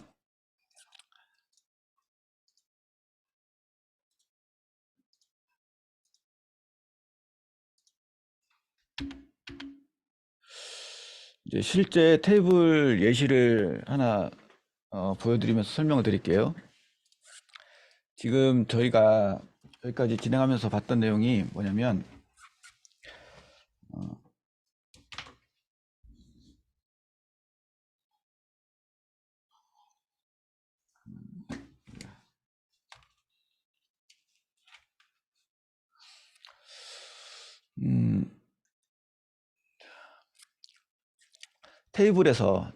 이제 실제 테이블 예시를 하나 보여드리면서 설명을 드릴게요. 지금 저희가 여기까지 진행하면서 봤던 내용이 뭐냐면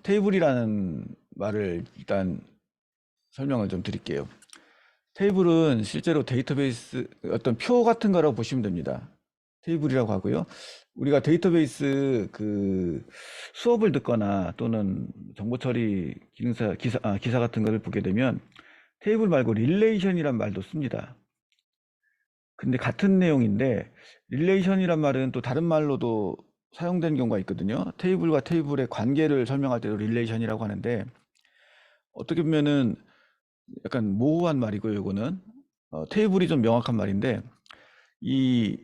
테이블이라는 말을 일단 설명을 좀 드릴게요. 테이블은 실제로 데이터베이스 어떤 표 같은 거라고 보시면 됩니다. 테이블이라고 하고요. 우리가 데이터베이스 그 수업을 듣거나 또는 정보 처리 기사 같은 거를 보게 되면 테이블 말고 릴레이션이란 말도 씁니다. 근데 같은 내용인데 릴레이션이란 말은 또 다른 말로도 사용되는 경우가 있거든요. 테이블과 테이블의 관계를 설명할 때도 릴레이션이라고 하는데, 어떻게 보면은 약간 모호한 말이고요. 이거는 테이블이 좀 명확한 말인데, 이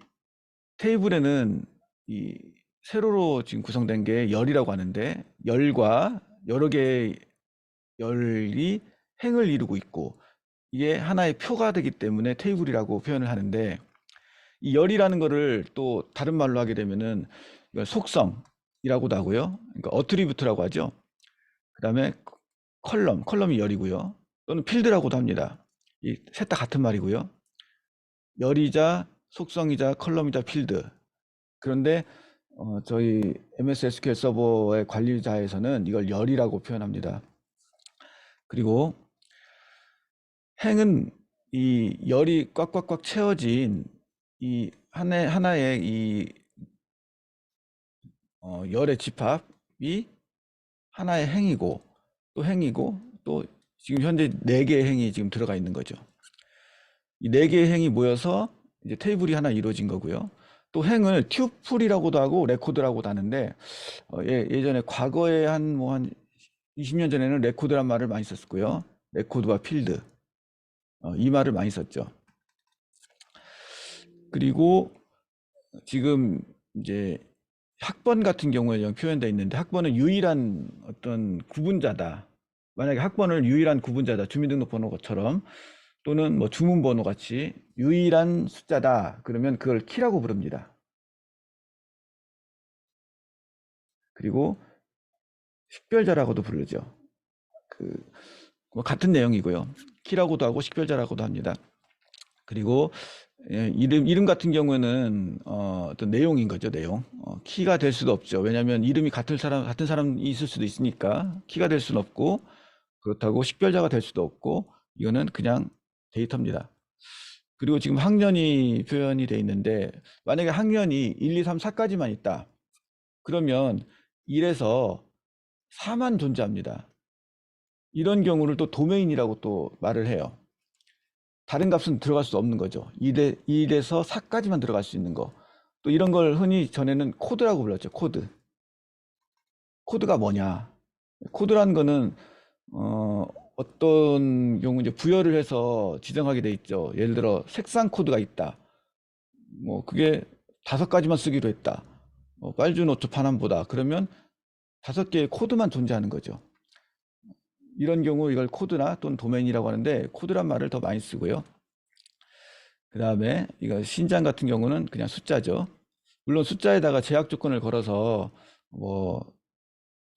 테이블에는 이 세로로 지금 구성된 게 열이라고 하는데, 열과 여러 개의 열이 행을 이루고 있고, 이게 하나의 표가 되기 때문에 테이블이라고 표현을 하는데, 이 열이라는 거를 또 다른 말로 하게 되면은 이걸 속성이라고도 하고요. 그러니까 어트리뷰트라고 하죠. 그 다음에 컬럼이 열이고요. 또는 필드라고도 합니다. 이 셋 다 같은 말이고요. 열이자 속성이자 컬럼이자 필드. 그런데 저희 MS SQL 서버의 관리자에서는 이걸 열이라고 표현합니다. 그리고 행은 이 열이 꽉꽉꽉 채워진 이 하나의 이 열의 집합이 하나의 행이고 또 지금 현재 4개의 행이 지금 들어가 있는 거죠. 이 4개의 행이 모여서 이제 테이블이 하나 이루어진 거고요. 또 행을 튜플이라고도 하고 레코드라고도 하는데 예전에 과거에 한 20년 전에는 레코드란 말을 많이 썼고요. 레코드와 필드 이 말을 많이 썼죠. 그리고 지금 이제 학번 같은 경우에 여기 표현되어 있는데, 학번은 유일한 어떤 구분자다. 만약에 학번을 유일한 구분자다, 주민등록번호처럼, 또는 뭐 주문번호 같이 유일한 숫자다, 그러면 그걸 키라고 부릅니다. 그리고 식별자라고도 부르죠. 뭐 같은 내용이고요. 키라고도 하고 식별자라고도 합니다. 그리고 이름 같은 경우에는 어떤 내용인 거죠. 내용. 키가 될 수도 없죠. 왜냐하면 이름이 같은 사람이 있을 수도 있으니까 키가 될 수는 없고, 그렇다고 식별자가 될 수도 없고, 이거는 그냥 데이터입니다. 그리고 지금 학년이 표현이 되어 있는데 만약에 학년이 1, 2, 3, 4까지만 있다. 그러면 1에서 4만 존재합니다. 이런 경우를 또 도메인이라고 또 말을 해요. 다른 값은 들어갈 수 없는 거죠. 1에서 4까지만 들어갈 수 있는 거. 또 이런 걸 흔히 전에는 코드라고 불렀죠. 코드. 코드가 뭐냐? 코드라는 거는 어떤 경우 이제 부여를 해서 지정하게 돼 있죠. 예를 들어 색상 코드가 있다. 뭐 그게 5가지만 쓰기로 했다. 빨주노초 파남보다 그러면 5개의 코드만 존재하는 거죠. 이런 경우 이걸 코드나 또는 도메인이라고 하는데 코드란 말을 더 많이 쓰고요. 그 다음에 이거 신장 같은 경우는 그냥 숫자죠. 물론 숫자에다가 제약 조건을 걸어서 뭐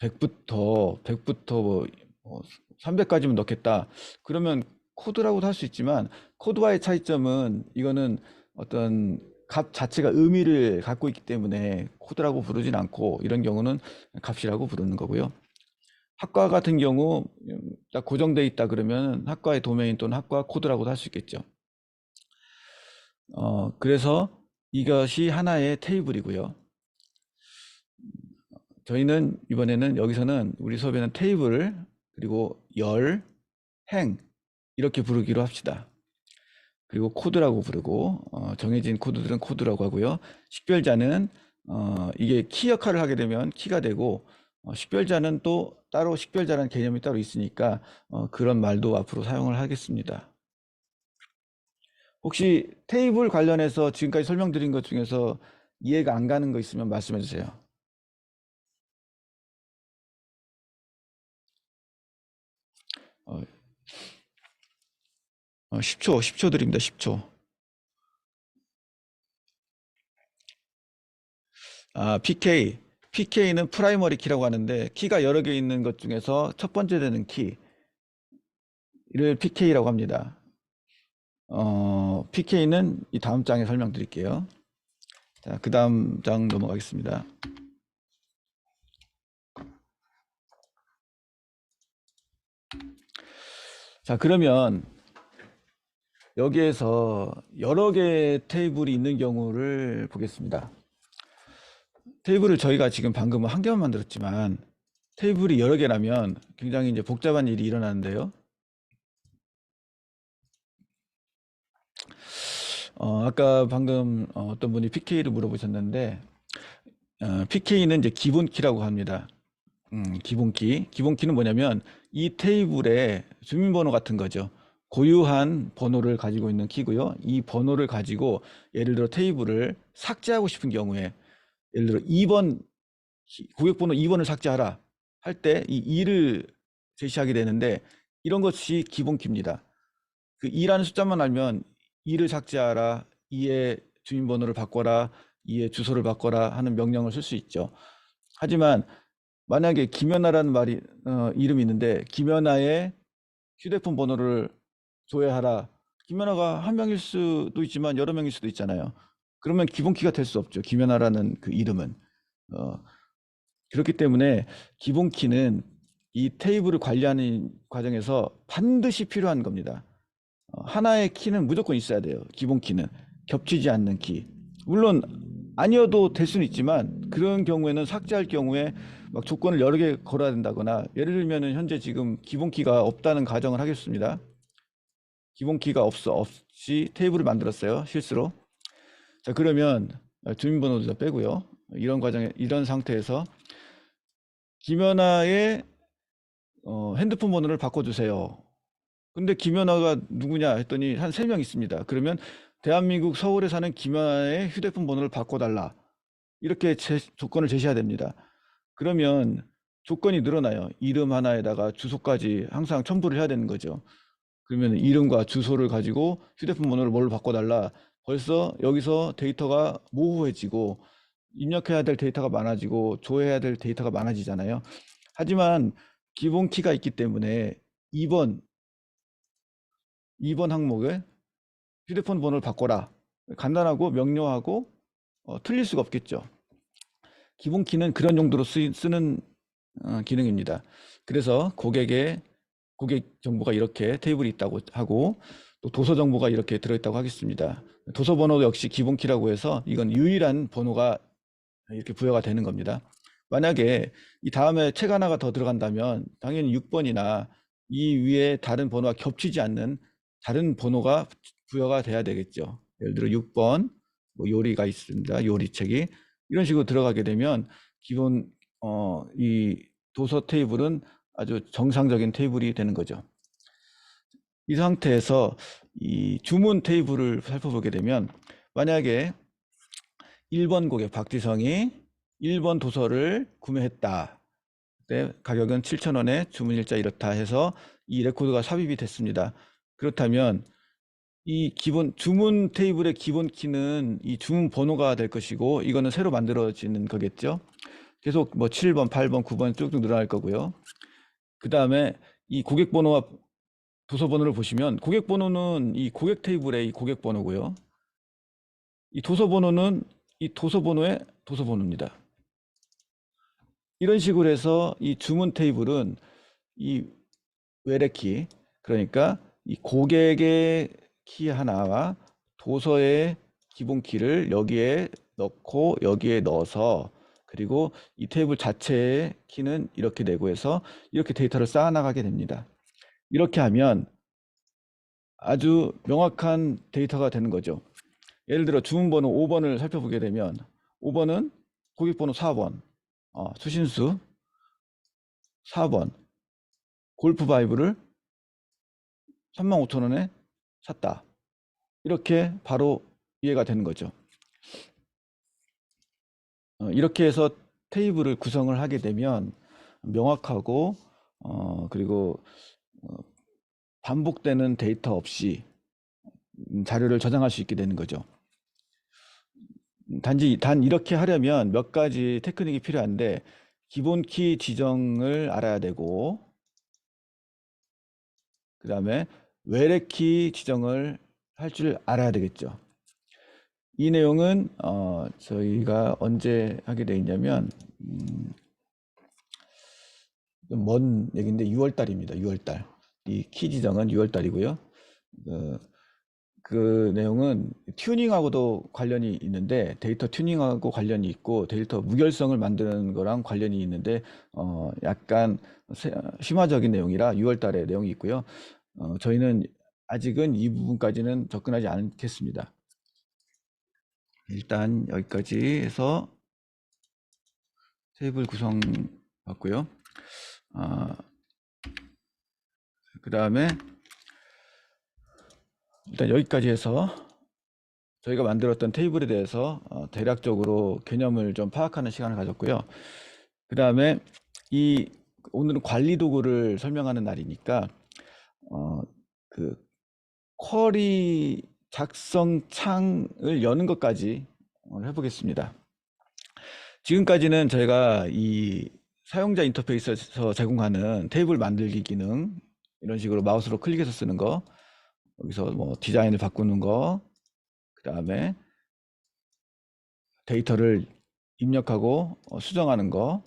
100부터 뭐 300까지만 넣겠다. 그러면 코드라고도 할 수 있지만 코드와의 차이점은 이거는 어떤 값 자체가 의미를 갖고 있기 때문에 코드라고 부르진 않고 이런 경우는 값이라고 부르는 거고요. 학과 같은 경우 딱 고정돼 있다 그러면 학과의 도메인 또는 학과 코드라고도 할 수 있겠죠. 그래서 이것이 하나의 테이블이고요. 저희는 이번에는 여기서는 우리 수업에는 테이블 그리고 열, 행 이렇게 부르기로 합시다. 그리고 코드라고 부르고 정해진 코드들은 코드라고 하고요. 식별자는 이게 키 역할을 하게 되면 키가 되고 식별자는 또 따로 식별자라는 개념이 따로 있으니까 그런 말도 앞으로 사용을 하겠습니다. 혹시 테이블 관련해서 지금까지 설명드린 것 중에서 이해가 안 가는 거 있으면 말씀해 주세요. 10초 드립니다. 10초. PK는 프라이머리 키라고 하는데 키가 여러 개 있는 것 중에서 첫 번째 되는 키를 PK라고 합니다. PK는 이 다음 장에 설명드릴게요. 자, 그 다음 장 넘어가겠습니다. 자, 그러면 여기에서 여러 개의 테이블이 있는 경우를 보겠습니다. 테이블을 저희가 지금 방금 한 개만 만들었지만 테이블이 여러 개라면 굉장히 이제 복잡한 일이 일어나는데요. 아까 방금 어떤 분이 PK를 물어보셨는데 PK는 이제 기본 키라고 합니다. 기본 키. 기본 키는 뭐냐면 이 테이블의 주민번호 같은 거죠. 고유한 번호를 가지고 있는 키고요. 이 번호를 가지고 예를 들어 테이블을 삭제하고 싶은 경우에 예를 들어 2번 고객번호 2번을 삭제하라 할 때 이 2를 제시하게 되는데 이런 것이 기본 키입니다. 그 2라는 숫자만 알면 2를 삭제하라, 2의 주민번호를 바꿔라, 2의 주소를 바꿔라 하는 명령을 쓸 수 있죠. 하지만 만약에 김연아라는 말이 이름이 있는데 김연아의 휴대폰 번호를 조회하라. 김연아가 한 명일 수도 있지만 여러 명일 수도 있잖아요. 그러면 기본 키가 될 수 없죠. 김연아라는 그 이름은. 그렇기 때문에 기본 키는 이 테이블을 관리하는 과정에서 반드시 필요한 겁니다. 하나의 키는 무조건 있어야 돼요. 기본 키는 겹치지 않는 키. 물론 아니어도 될 수는 있지만 그런 경우에는 삭제할 경우에 막 조건을 여러 개 걸어야 된다거나 예를 들면은 현재 지금 기본 키가 없다는 가정을 하겠습니다. 기본 키가 없이 테이블을 만들었어요. 실수로. 자, 그러면 주민번호도 빼고요. 이런 상태에서 김연아의 핸드폰 번호를 바꿔주세요. 근데 김연아가 누구냐 했더니 한 3명 있습니다. 그러면 대한민국 서울에 사는 김연아의 휴대폰 번호를 바꿔달라. 이렇게 조건을 제시해야 됩니다. 그러면 조건이 늘어나요. 이름 하나에다가 주소까지 항상 첨부를 해야 되는 거죠. 그러면 이름과 주소를 가지고 휴대폰 번호를 뭘로 바꿔달라. 벌써 여기서 데이터가 모호해지고 입력해야 될 데이터가 많아지고 조회해야 될 데이터가 많아지잖아요. 하지만 기본 키가 있기 때문에 2번 항목에 휴대폰 번호를 바꿔라. 간단하고 명료하고 틀릴 수가 없겠죠. 기본 키는 그런 용도로 쓰는 기능입니다. 그래서 고객의 고객 정보가 이렇게 테이블이 있다고 하고, 또 도서 정보가 이렇게 들어있다고 하겠습니다. 도서 번호도 역시 기본 키라고 해서 이건 유일한 번호가 이렇게 부여가 되는 겁니다. 만약에 이 다음에 책 하나가 더 들어간다면 당연히 6번이나 이 위에 다른 번호와 겹치지 않는 다른 번호가 부여가 돼야 되겠죠. 예를 들어 6번 뭐 요리가 있습니다. 요리책이 이런 식으로 들어가게 되면 기본 이 도서 테이블은 아주 정상적인 테이블이 되는 거죠. 이 상태에서 이 주문 테이블을 살펴보게 되면 만약에 1번 고객 박지성이 1번 도서를 구매했다. 그때 가격은 7,000원에 주문일자 이렇다 해서 이 레코드가 삽입이 됐습니다. 그렇다면 이 기본 주문 테이블의 기본 키는 이 주문 번호가 될 것이고 이거는 새로 만들어지는 거겠죠. 계속 뭐 7번, 8번, 9번 쭉쭉 늘어날 거고요. 그 다음에 이 고객 번호와 도서 번호를 보시면 고객 번호는 이 고객 테이블의 이 고객 번호고요. 이 도서 번호는 이 도서 번호의 도서 번호입니다. 이런 식으로 해서 이 주문 테이블은 이 외래키, 그러니까 이 고객의 키 하나와 도서의 기본 키를 여기에 넣고 여기에 넣어서 그리고 이 테이블 자체의 키는 이렇게 되고 해서 이렇게 데이터를 쌓아 나가게 됩니다. 이렇게 하면 아주 명확한 데이터가 되는 거죠. 예를 들어 주문번호 5번을 살펴보게 되면 5번은 고객번호 4번, 수신수 4번, 골프 바이브를 35,000원에 샀다. 이렇게 바로 이해가 되는 거죠. 이렇게 해서 테이블을 구성을 하게 되면 명확하고 그리고 반복되는 데이터 없이 자료를 저장할 수 있게 되는 거죠. 단 이렇게 하려면 몇 가지 테크닉이 필요한데 기본 키 지정을 알아야 되고 그 다음에 외래키 지정을 할 줄 알아야 되겠죠. 이 내용은 저희가 언제 하게 돼 있냐면 먼 얘기인데 6월달입니다. 6월달. 이 키 지정은 6월달이고요. 그 내용은 튜닝하고도 관련이 있는데 데이터 튜닝하고 관련이 있고 데이터 무결성을 만드는 거랑 관련이 있는데 약간 심화적인 내용이라 6월달에 내용이 있고요. 저희는 아직은 이 부분까지는 접근하지 않겠습니다. 일단 여기까지 해서 테이블 구성 봤고요. 그 다음에 일단 여기까지 해서 저희가 만들었던 테이블에 대해서 대략적으로 개념을 좀 파악하는 시간을 가졌고요. 그 다음에 오늘은 관리 도구를 설명하는 날이니까 그 쿼리 작성 창을 여는 것까지 해보겠습니다. 지금까지는 저희가 이 사용자 인터페이스에서 제공하는 테이블 만들기 기능 이런 식으로 마우스로 클릭해서 쓰는 거, 여기서 뭐 디자인을 바꾸는 거, 그 다음에 데이터를 입력하고 수정하는 거,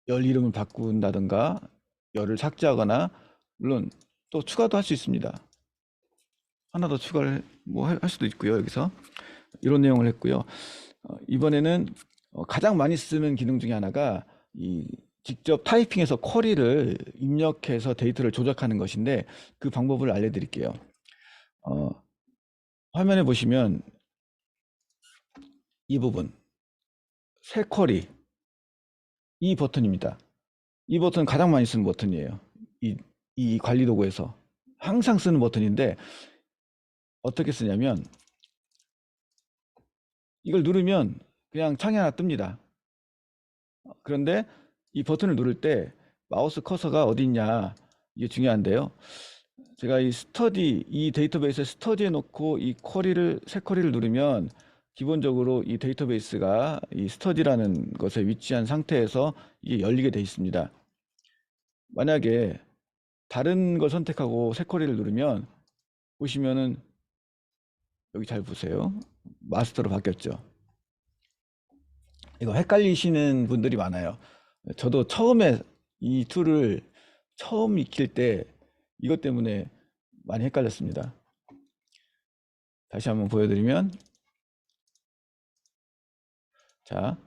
열 이름을 바꾼다든가 열을 삭제하거나 물론 또 추가도 할 수 있습니다. 하나 더 추가를 뭐 할 수도 있고요. 여기서 이런 내용을 했고요. 이번에는 가장 많이 쓰는 기능 중에 하나가 이 직접 타이핑해서 쿼리를 입력해서 데이터를 조작하는 것인데 그 방법을 알려드릴게요. 화면에 보시면 이 부분 새 쿼리 이 버튼입니다. 이 버튼 가장 많이 쓰는 버튼이에요. 이 관리 도구에서 항상 쓰는 버튼인데 어떻게 쓰냐면 이걸 누르면 그냥 창이 하나 뜹니다. 그런데 이 버튼을 누를 때 마우스 커서가 어디 있냐 이게 중요한데요. 제가 이 데이터베이스에 스터디에 놓고 이 새 쿼리를 누르면 기본적으로 이 데이터베이스가 이 스터디라는 것에 위치한 상태에서 이게 열리게 돼 있습니다. 만약에 다른 걸 선택하고 새 쿼리를 누르면 보시면은 여기 잘 보세요. 마스터로 바뀌었죠. 이거 헷갈리시는 분들이 많아요. 저도 처음에 이 툴을 처음 익힐 때 이것 때문에 많이 헷갈렸습니다. 다시 한번 보여드리면, 자,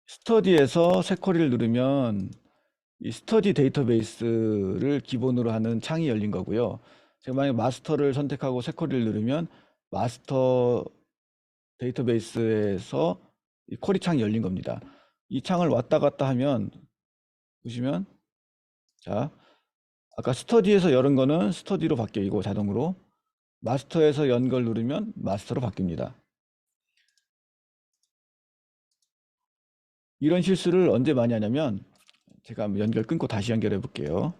스터디에서 새 쿼리를 누르면 이 스터디 데이터베이스를 기본으로 하는 창이 열린 거고요. 제가 만약 마스터를 선택하고 새 쿼리를 누르면 마스터 데이터베이스에서 이 쿼리 창이 열린 겁니다. 이 창을 왔다 갔다 하면 보시면, 자, 아까 스터디에서 열은 거는 스터디로 바뀌고 자동으로, 마스터에서 연 걸 누르면 마스터로 바뀝니다. 이런 실수를 언제 많이 하냐면, 제가 한번 연결 끊고 다시 연결해 볼게요.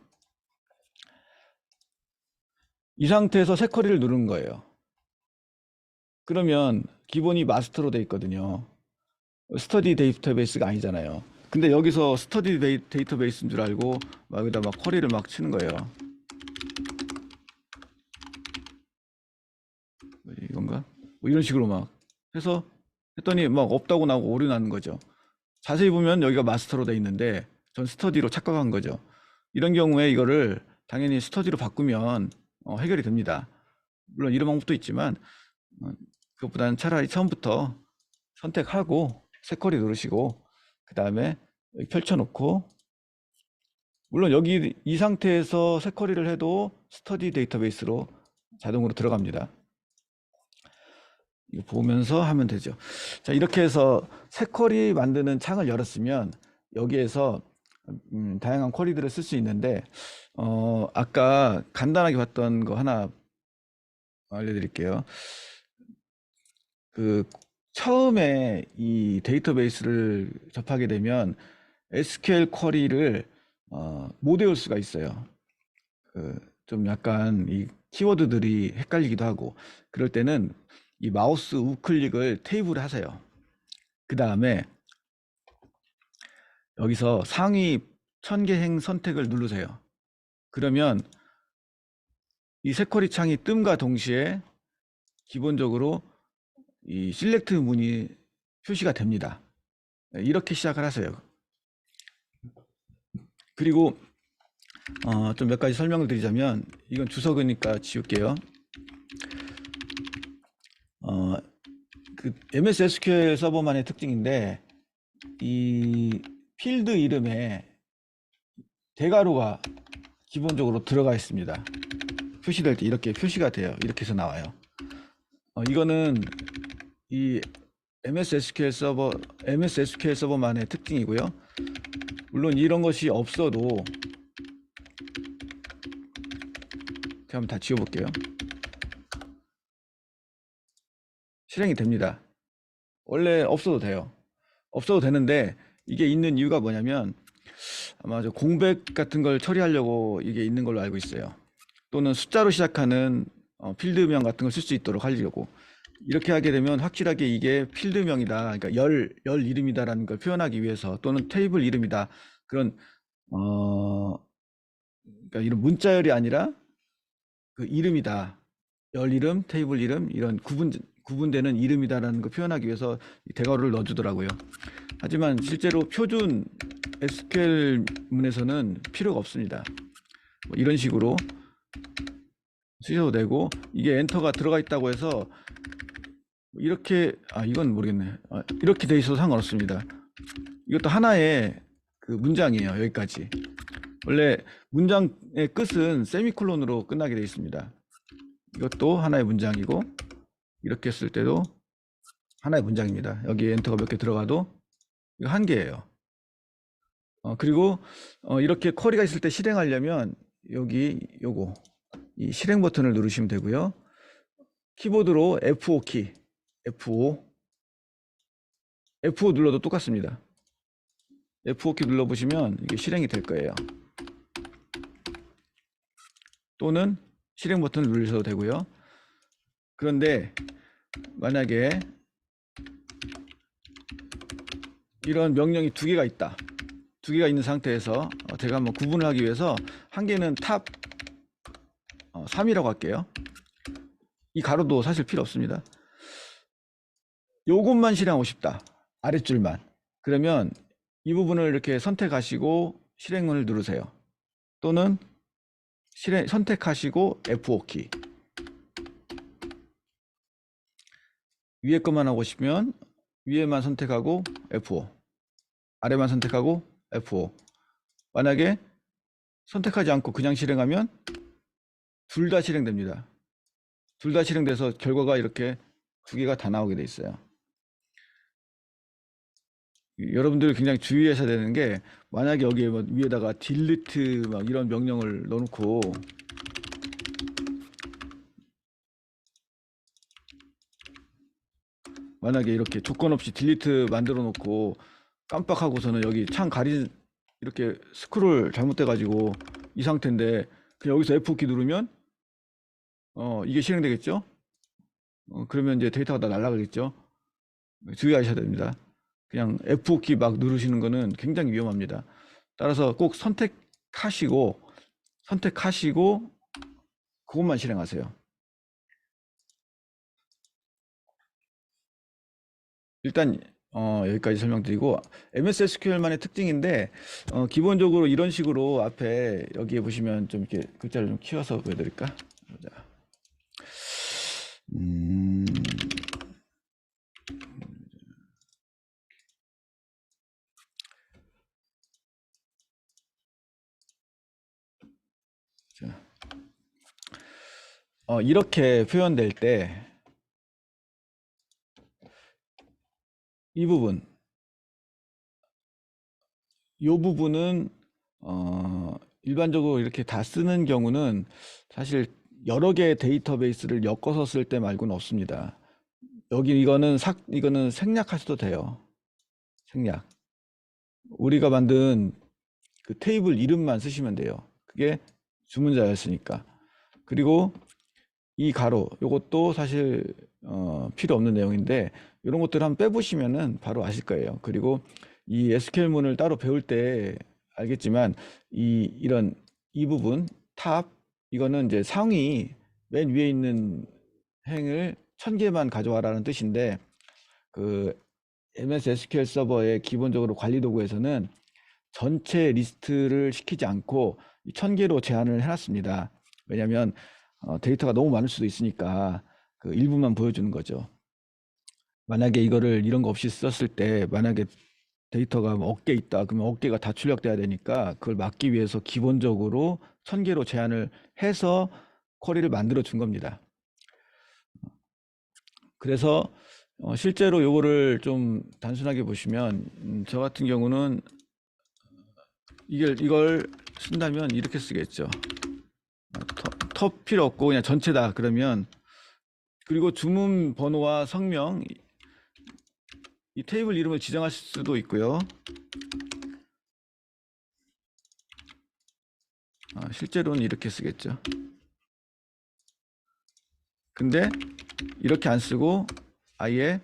이 상태에서 새 쿼리를 누르는 거예요. 그러면 기본이 마스터로 돼 있거든요. 스터디 데이터베이스가 아니잖아요. 근데 여기서 스터디 데이터베이스인 줄 알고 막 여기다 막 쿼리를 막 치는 거예요. 이건가? 뭐 이런 식으로 막 해서 했더니 막 없다고 나오고 오류 나는 거죠. 자세히 보면 여기가 마스터로 돼 있는데 전 스터디로 착각한 거죠. 이런 경우에 이거를 당연히 스터디로 바꾸면 해결이 됩니다. 물론 이런 방법도 있지만 그것보다는 차라리 처음부터 선택하고 새 쿼리 누르시고 그 다음에 펼쳐놓고, 물론 여기 이 상태에서 새 쿼리를 해도 스터디 데이터베이스로 자동으로 들어갑니다. 이거 보면서 하면 되죠. 자, 이렇게 해서 새 쿼리 만드는 창을 열었으면 여기에서 다양한 쿼리들을 쓸 수 있는데, 아까 간단하게 봤던 거 하나 알려드릴게요. 그 처음에 이 데이터베이스를 접하게 되면 SQL 쿼리를 못 외울 수가 있어요. 좀 약간 이 키워드들이 헷갈리기도 하고, 그럴 때는 이 마우스 우클릭을 테이블에 하세요. 그 다음에 여기서 상위 1000개 선택을 누르세요. 그러면 이 새 쿼리 창이 뜸과 동시에 기본적으로 이 실렉트 문이 표시가 됩니다. 이렇게 시작을 하세요. 그리고 좀 몇 가지 설명을 드리자면, 이건 주석이니까 지울게요. 그 MS SQL 서버만의 특징인데, 이 필드 이름에 대괄호가 기본적으로 들어가 있습니다. 표시될 때 이렇게 표시가 돼요. 이렇게 해서 나와요. 이거는 이 MS SQL 서버만의 특징이고요. 물론 이런 것이 없어도, 제가 한번 다 지워볼게요. 실행이 됩니다. 원래 없어도 돼요. 없어도 되는데, 이게 있는 이유가 뭐냐면 아마 저 공백 같은 걸 처리하려고 이게 있는 걸로 알고 있어요. 또는 숫자로 시작하는 필드명 같은 걸 쓸 수 있도록 하려고. 이렇게 하게 되면 확실하게 이게 필드명이다, 그러니까 열 이름이다라는 걸 표현하기 위해서, 또는 테이블 이름이다, 그런 그러니까 이런 문자열이 아니라 그 이름이다, 열 이름, 테이블 이름, 이런 구분되는 이름이다라는 걸 표현하기 위해서 이 대괄호를 넣어주더라고요. 하지만 실제로 표준 SQL 문에서는 필요가 없습니다. 뭐 이런 식으로 쓰셔도 되고, 이게 엔터가 들어가 있다고 해서 이렇게, 이건 모르겠네. 이렇게 돼 있어도 상관없습니다. 이것도 하나의 그 문장이에요. 여기까지. 원래 문장의 끝은 세미콜론으로 끝나게 되어 있습니다. 이것도 하나의 문장이고, 이렇게 했을 때도 하나의 문장입니다. 여기 엔터가 몇 개 들어가도 이거 한 개예요. 그리고 이렇게 쿼리가 있을 때 실행하려면 여기 요거 이 실행 버튼을 누르시면 되고요. 키보드로 F5 키, F5 눌러도 똑같습니다. F5 키 눌러보시면 이게 실행이 될 거예요. 또는 실행 버튼을 누르셔도 되고요. 그런데 만약에 이런 명령이 두 개가 있다, 두 개가 있는 상태에서 제가 한번 구분을 하기 위해서 한 개는 탑 3이라고 할게요. 이 가로도 사실 필요 없습니다. 요것만 실행하고 싶다, 아랫줄만. 그러면 이 부분을 이렇게 선택하시고 실행을 누르세요. 또는 선택하시고 F5키. 위에 것만 하고 싶으면 위에만 선택하고 F5, 아래만 선택하고 F5. 만약에 선택하지 않고 그냥 실행하면 둘 다 실행됩니다. 둘 다 실행돼서 결과가 이렇게 두 개가 다 나오게 돼 있어요. 여러분들 굉장히 주의하셔야 되는 게, 만약에 여기에 뭐 위에다가 딜리트 막 이런 명령을 넣어놓고 만약에 이렇게 조건 없이 딜리트 만들어 놓고 깜빡하고서는 여기 창 이렇게 스크롤 잘못돼 가지고 이 상태인데 그냥 여기서 F5키 누르면 이게 실행되겠죠? 그러면 이제 데이터가 다 날아가겠죠? 주의하셔야 됩니다. 그냥 F5키 막 누르시는 거는 굉장히 위험합니다. 따라서 꼭 선택하시고 그것만 실행하세요. 일단 여기까지 설명드리고, MS SQL만의 특징인데 기본적으로 이런 식으로 앞에 여기에 보시면 좀 이렇게 글자를 좀 키워서 보여드릴까? 자, 음, 자, 이렇게 표현될 때 이 부분, 이 부분은 일반적으로 이렇게 다 쓰는 경우는 사실 여러 개의 데이터베이스를 엮어서 쓸 때 말고는 없습니다. 이거는 생략하셔도 돼요. 생략. 우리가 만든 그 테이블 이름만 쓰시면 돼요. 그게 주문자였으니까. 그리고 이 가로, 요것도 사실 필요 없는 내용인데 이런 것들 한번 빼보시면은 바로 아실 거예요. 그리고 이 SQL문을 따로 배울 때 알겠지만 이런 이 부분 탑, 이거는 이제 상위 맨 위에 있는 행을 1000개만 가져와라는 뜻인데, 그 MS SQL 서버의 기본적으로 관리 도구에서는 전체 리스트를 시키지 않고 1000개로 제한을 해놨습니다. 왜냐하면 데이터가 너무 많을 수도 있으니까 그 일부만 보여주는 거죠. 만약에 이런 거 없이 썼을 때 만약에 데이터가 뭐 10개 있다 그러면 10개가 다 출력돼야 되니까 그걸 막기 위해서 기본적으로 1000개로 제한을 해서 쿼리를 만들어 준 겁니다. 그래서 실제로 요거를 좀 단순하게 보시면 저 같은 경우는 이걸 쓴다면 이렇게 쓰겠죠. 톱 필요 없고 그냥 전체다 그러면, 그리고 주문 번호와 성명, 이 테이블 이름을 지정할 수도 있고요. 실제로는 이렇게 쓰겠죠. 근데 이렇게 안 쓰고 아예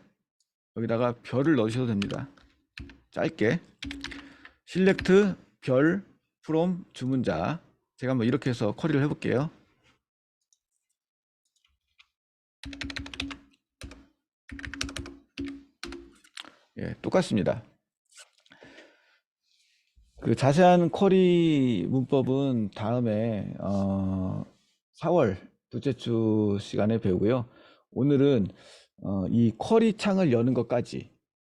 여기다가 별을 넣으셔도 됩니다. 짧게 select 별 from 주문자. 제가 한번 이렇게 해서 쿼리를 해볼게요. 예, 똑같습니다. 그 자세한 쿼리 문법은 다음에 4월 둘째 주 시간에 배우고요. 오늘은 이 쿼리 창을 여는 것까지,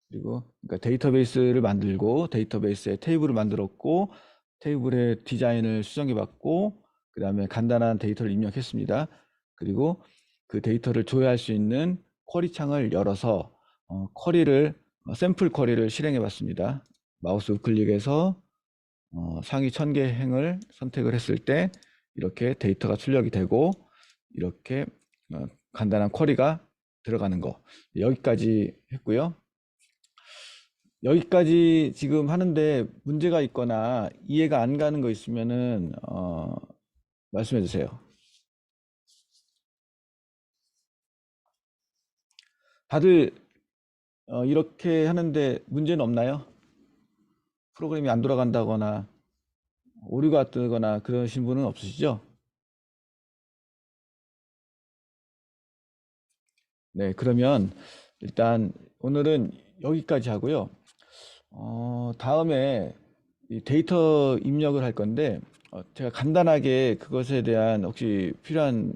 그리고 그러니까 데이터베이스를 만들고 데이터베이스에 테이블을 만들었고 테이블의 디자인을 수정해 봤고 그 다음에 간단한 데이터를 입력했습니다. 그리고 그 데이터를 조회할 수 있는 쿼리 창을 열어서 샘플 쿼리를 실행해 봤습니다. 마우스 우클릭해서 상위 1000개 행을 선택을 했을 때 이렇게 데이터가 출력이 되고 이렇게 간단한 쿼리가 들어가는 거, 여기까지 했고요. 여기까지 지금 하는데 문제가 있거나 이해가 안 가는 거 있으면은 말씀해 주세요. 다들 이렇게 하는데 문제는 없나요? 프로그램이 안 돌아간다거나 오류가 뜨거나 그러신 분은 없으시죠? 네, 그러면 일단 오늘은 여기까지 하고요. 다음에 이 데이터 입력을 할 건데, 제가 간단하게 그것에 대한 혹시 필요한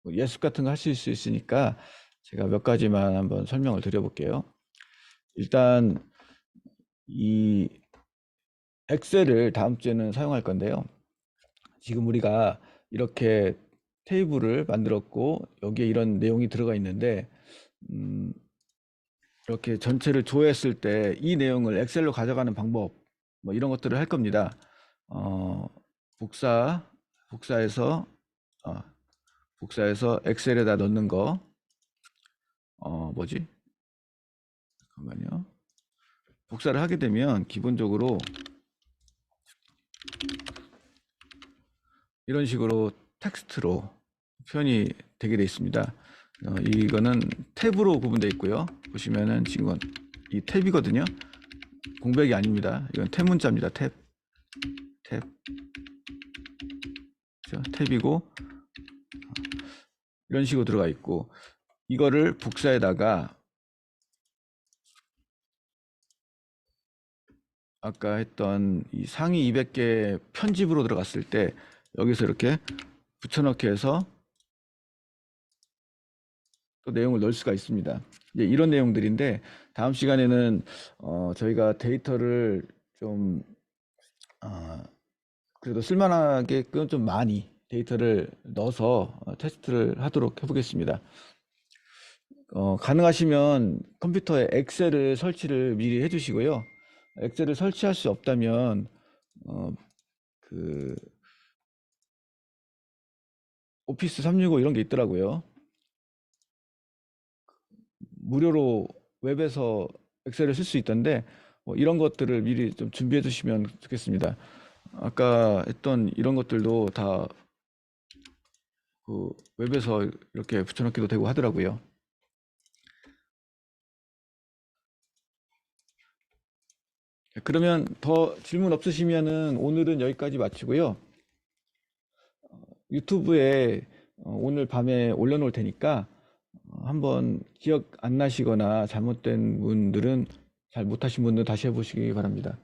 뭐 예습 같은 거 하실 수 있으니까 제가 몇 가지만 한번 설명을 드려볼게요. 일단 이 엑셀을 다음 주에는 사용할 건데요. 지금 우리가 이렇게 테이블을 만들었고 여기에 이런 내용이 들어가 있는데, 음, 이렇게 전체를 조회했을 때 이 내용을 엑셀로 가져가는 방법, 뭐 이런 것들을 할 겁니다. 어, 복사해서 어, 복사해서 엑셀에다 넣는 거. 뭐지? 잠깐만요. 복사를 하게 되면 기본적으로 이런 식으로 텍스트로 표현이 되게 돼 있습니다. 이거는 탭으로 구분되어 있고요. 보시면은 지금 이 탭이거든요. 공백이 아닙니다. 이건 탭 문자입니다. 탭, 탭, 그렇죠? 탭이고 이런 식으로 들어가 있고, 이거를 복사에다가 아까 했던 이 상위 200개 편집으로 들어갔을 때 여기서 이렇게 붙여넣기 해서 또 내용을 넣을 수가 있습니다. 이제 이런 내용들인데, 다음 시간에는 저희가 데이터를 좀 그래도 쓸만하게끔 좀 많이 데이터를 넣어서 테스트를 하도록 해보겠습니다. 가능하시면 컴퓨터에 엑셀을 설치를 미리 해주시고요. 엑셀을 설치할 수 없다면 그 오피스 365 이런 게 있더라고요. 무료로 웹에서 엑셀을 쓸 수 있던데, 이런 것들을 미리 좀 준비해 주시면 좋겠습니다. 아까 했던 이런 것들도 다 그 웹에서 이렇게 붙여넣기도 되고 하더라고요. 그러면 더 질문 없으시면은 오늘은 여기까지 마치고요. 유튜브에 오늘 밤에 올려놓을 테니까 한번 기억 안 나시거나 잘못된 분들은, 잘 못하신 분들 다시 해보시기 바랍니다.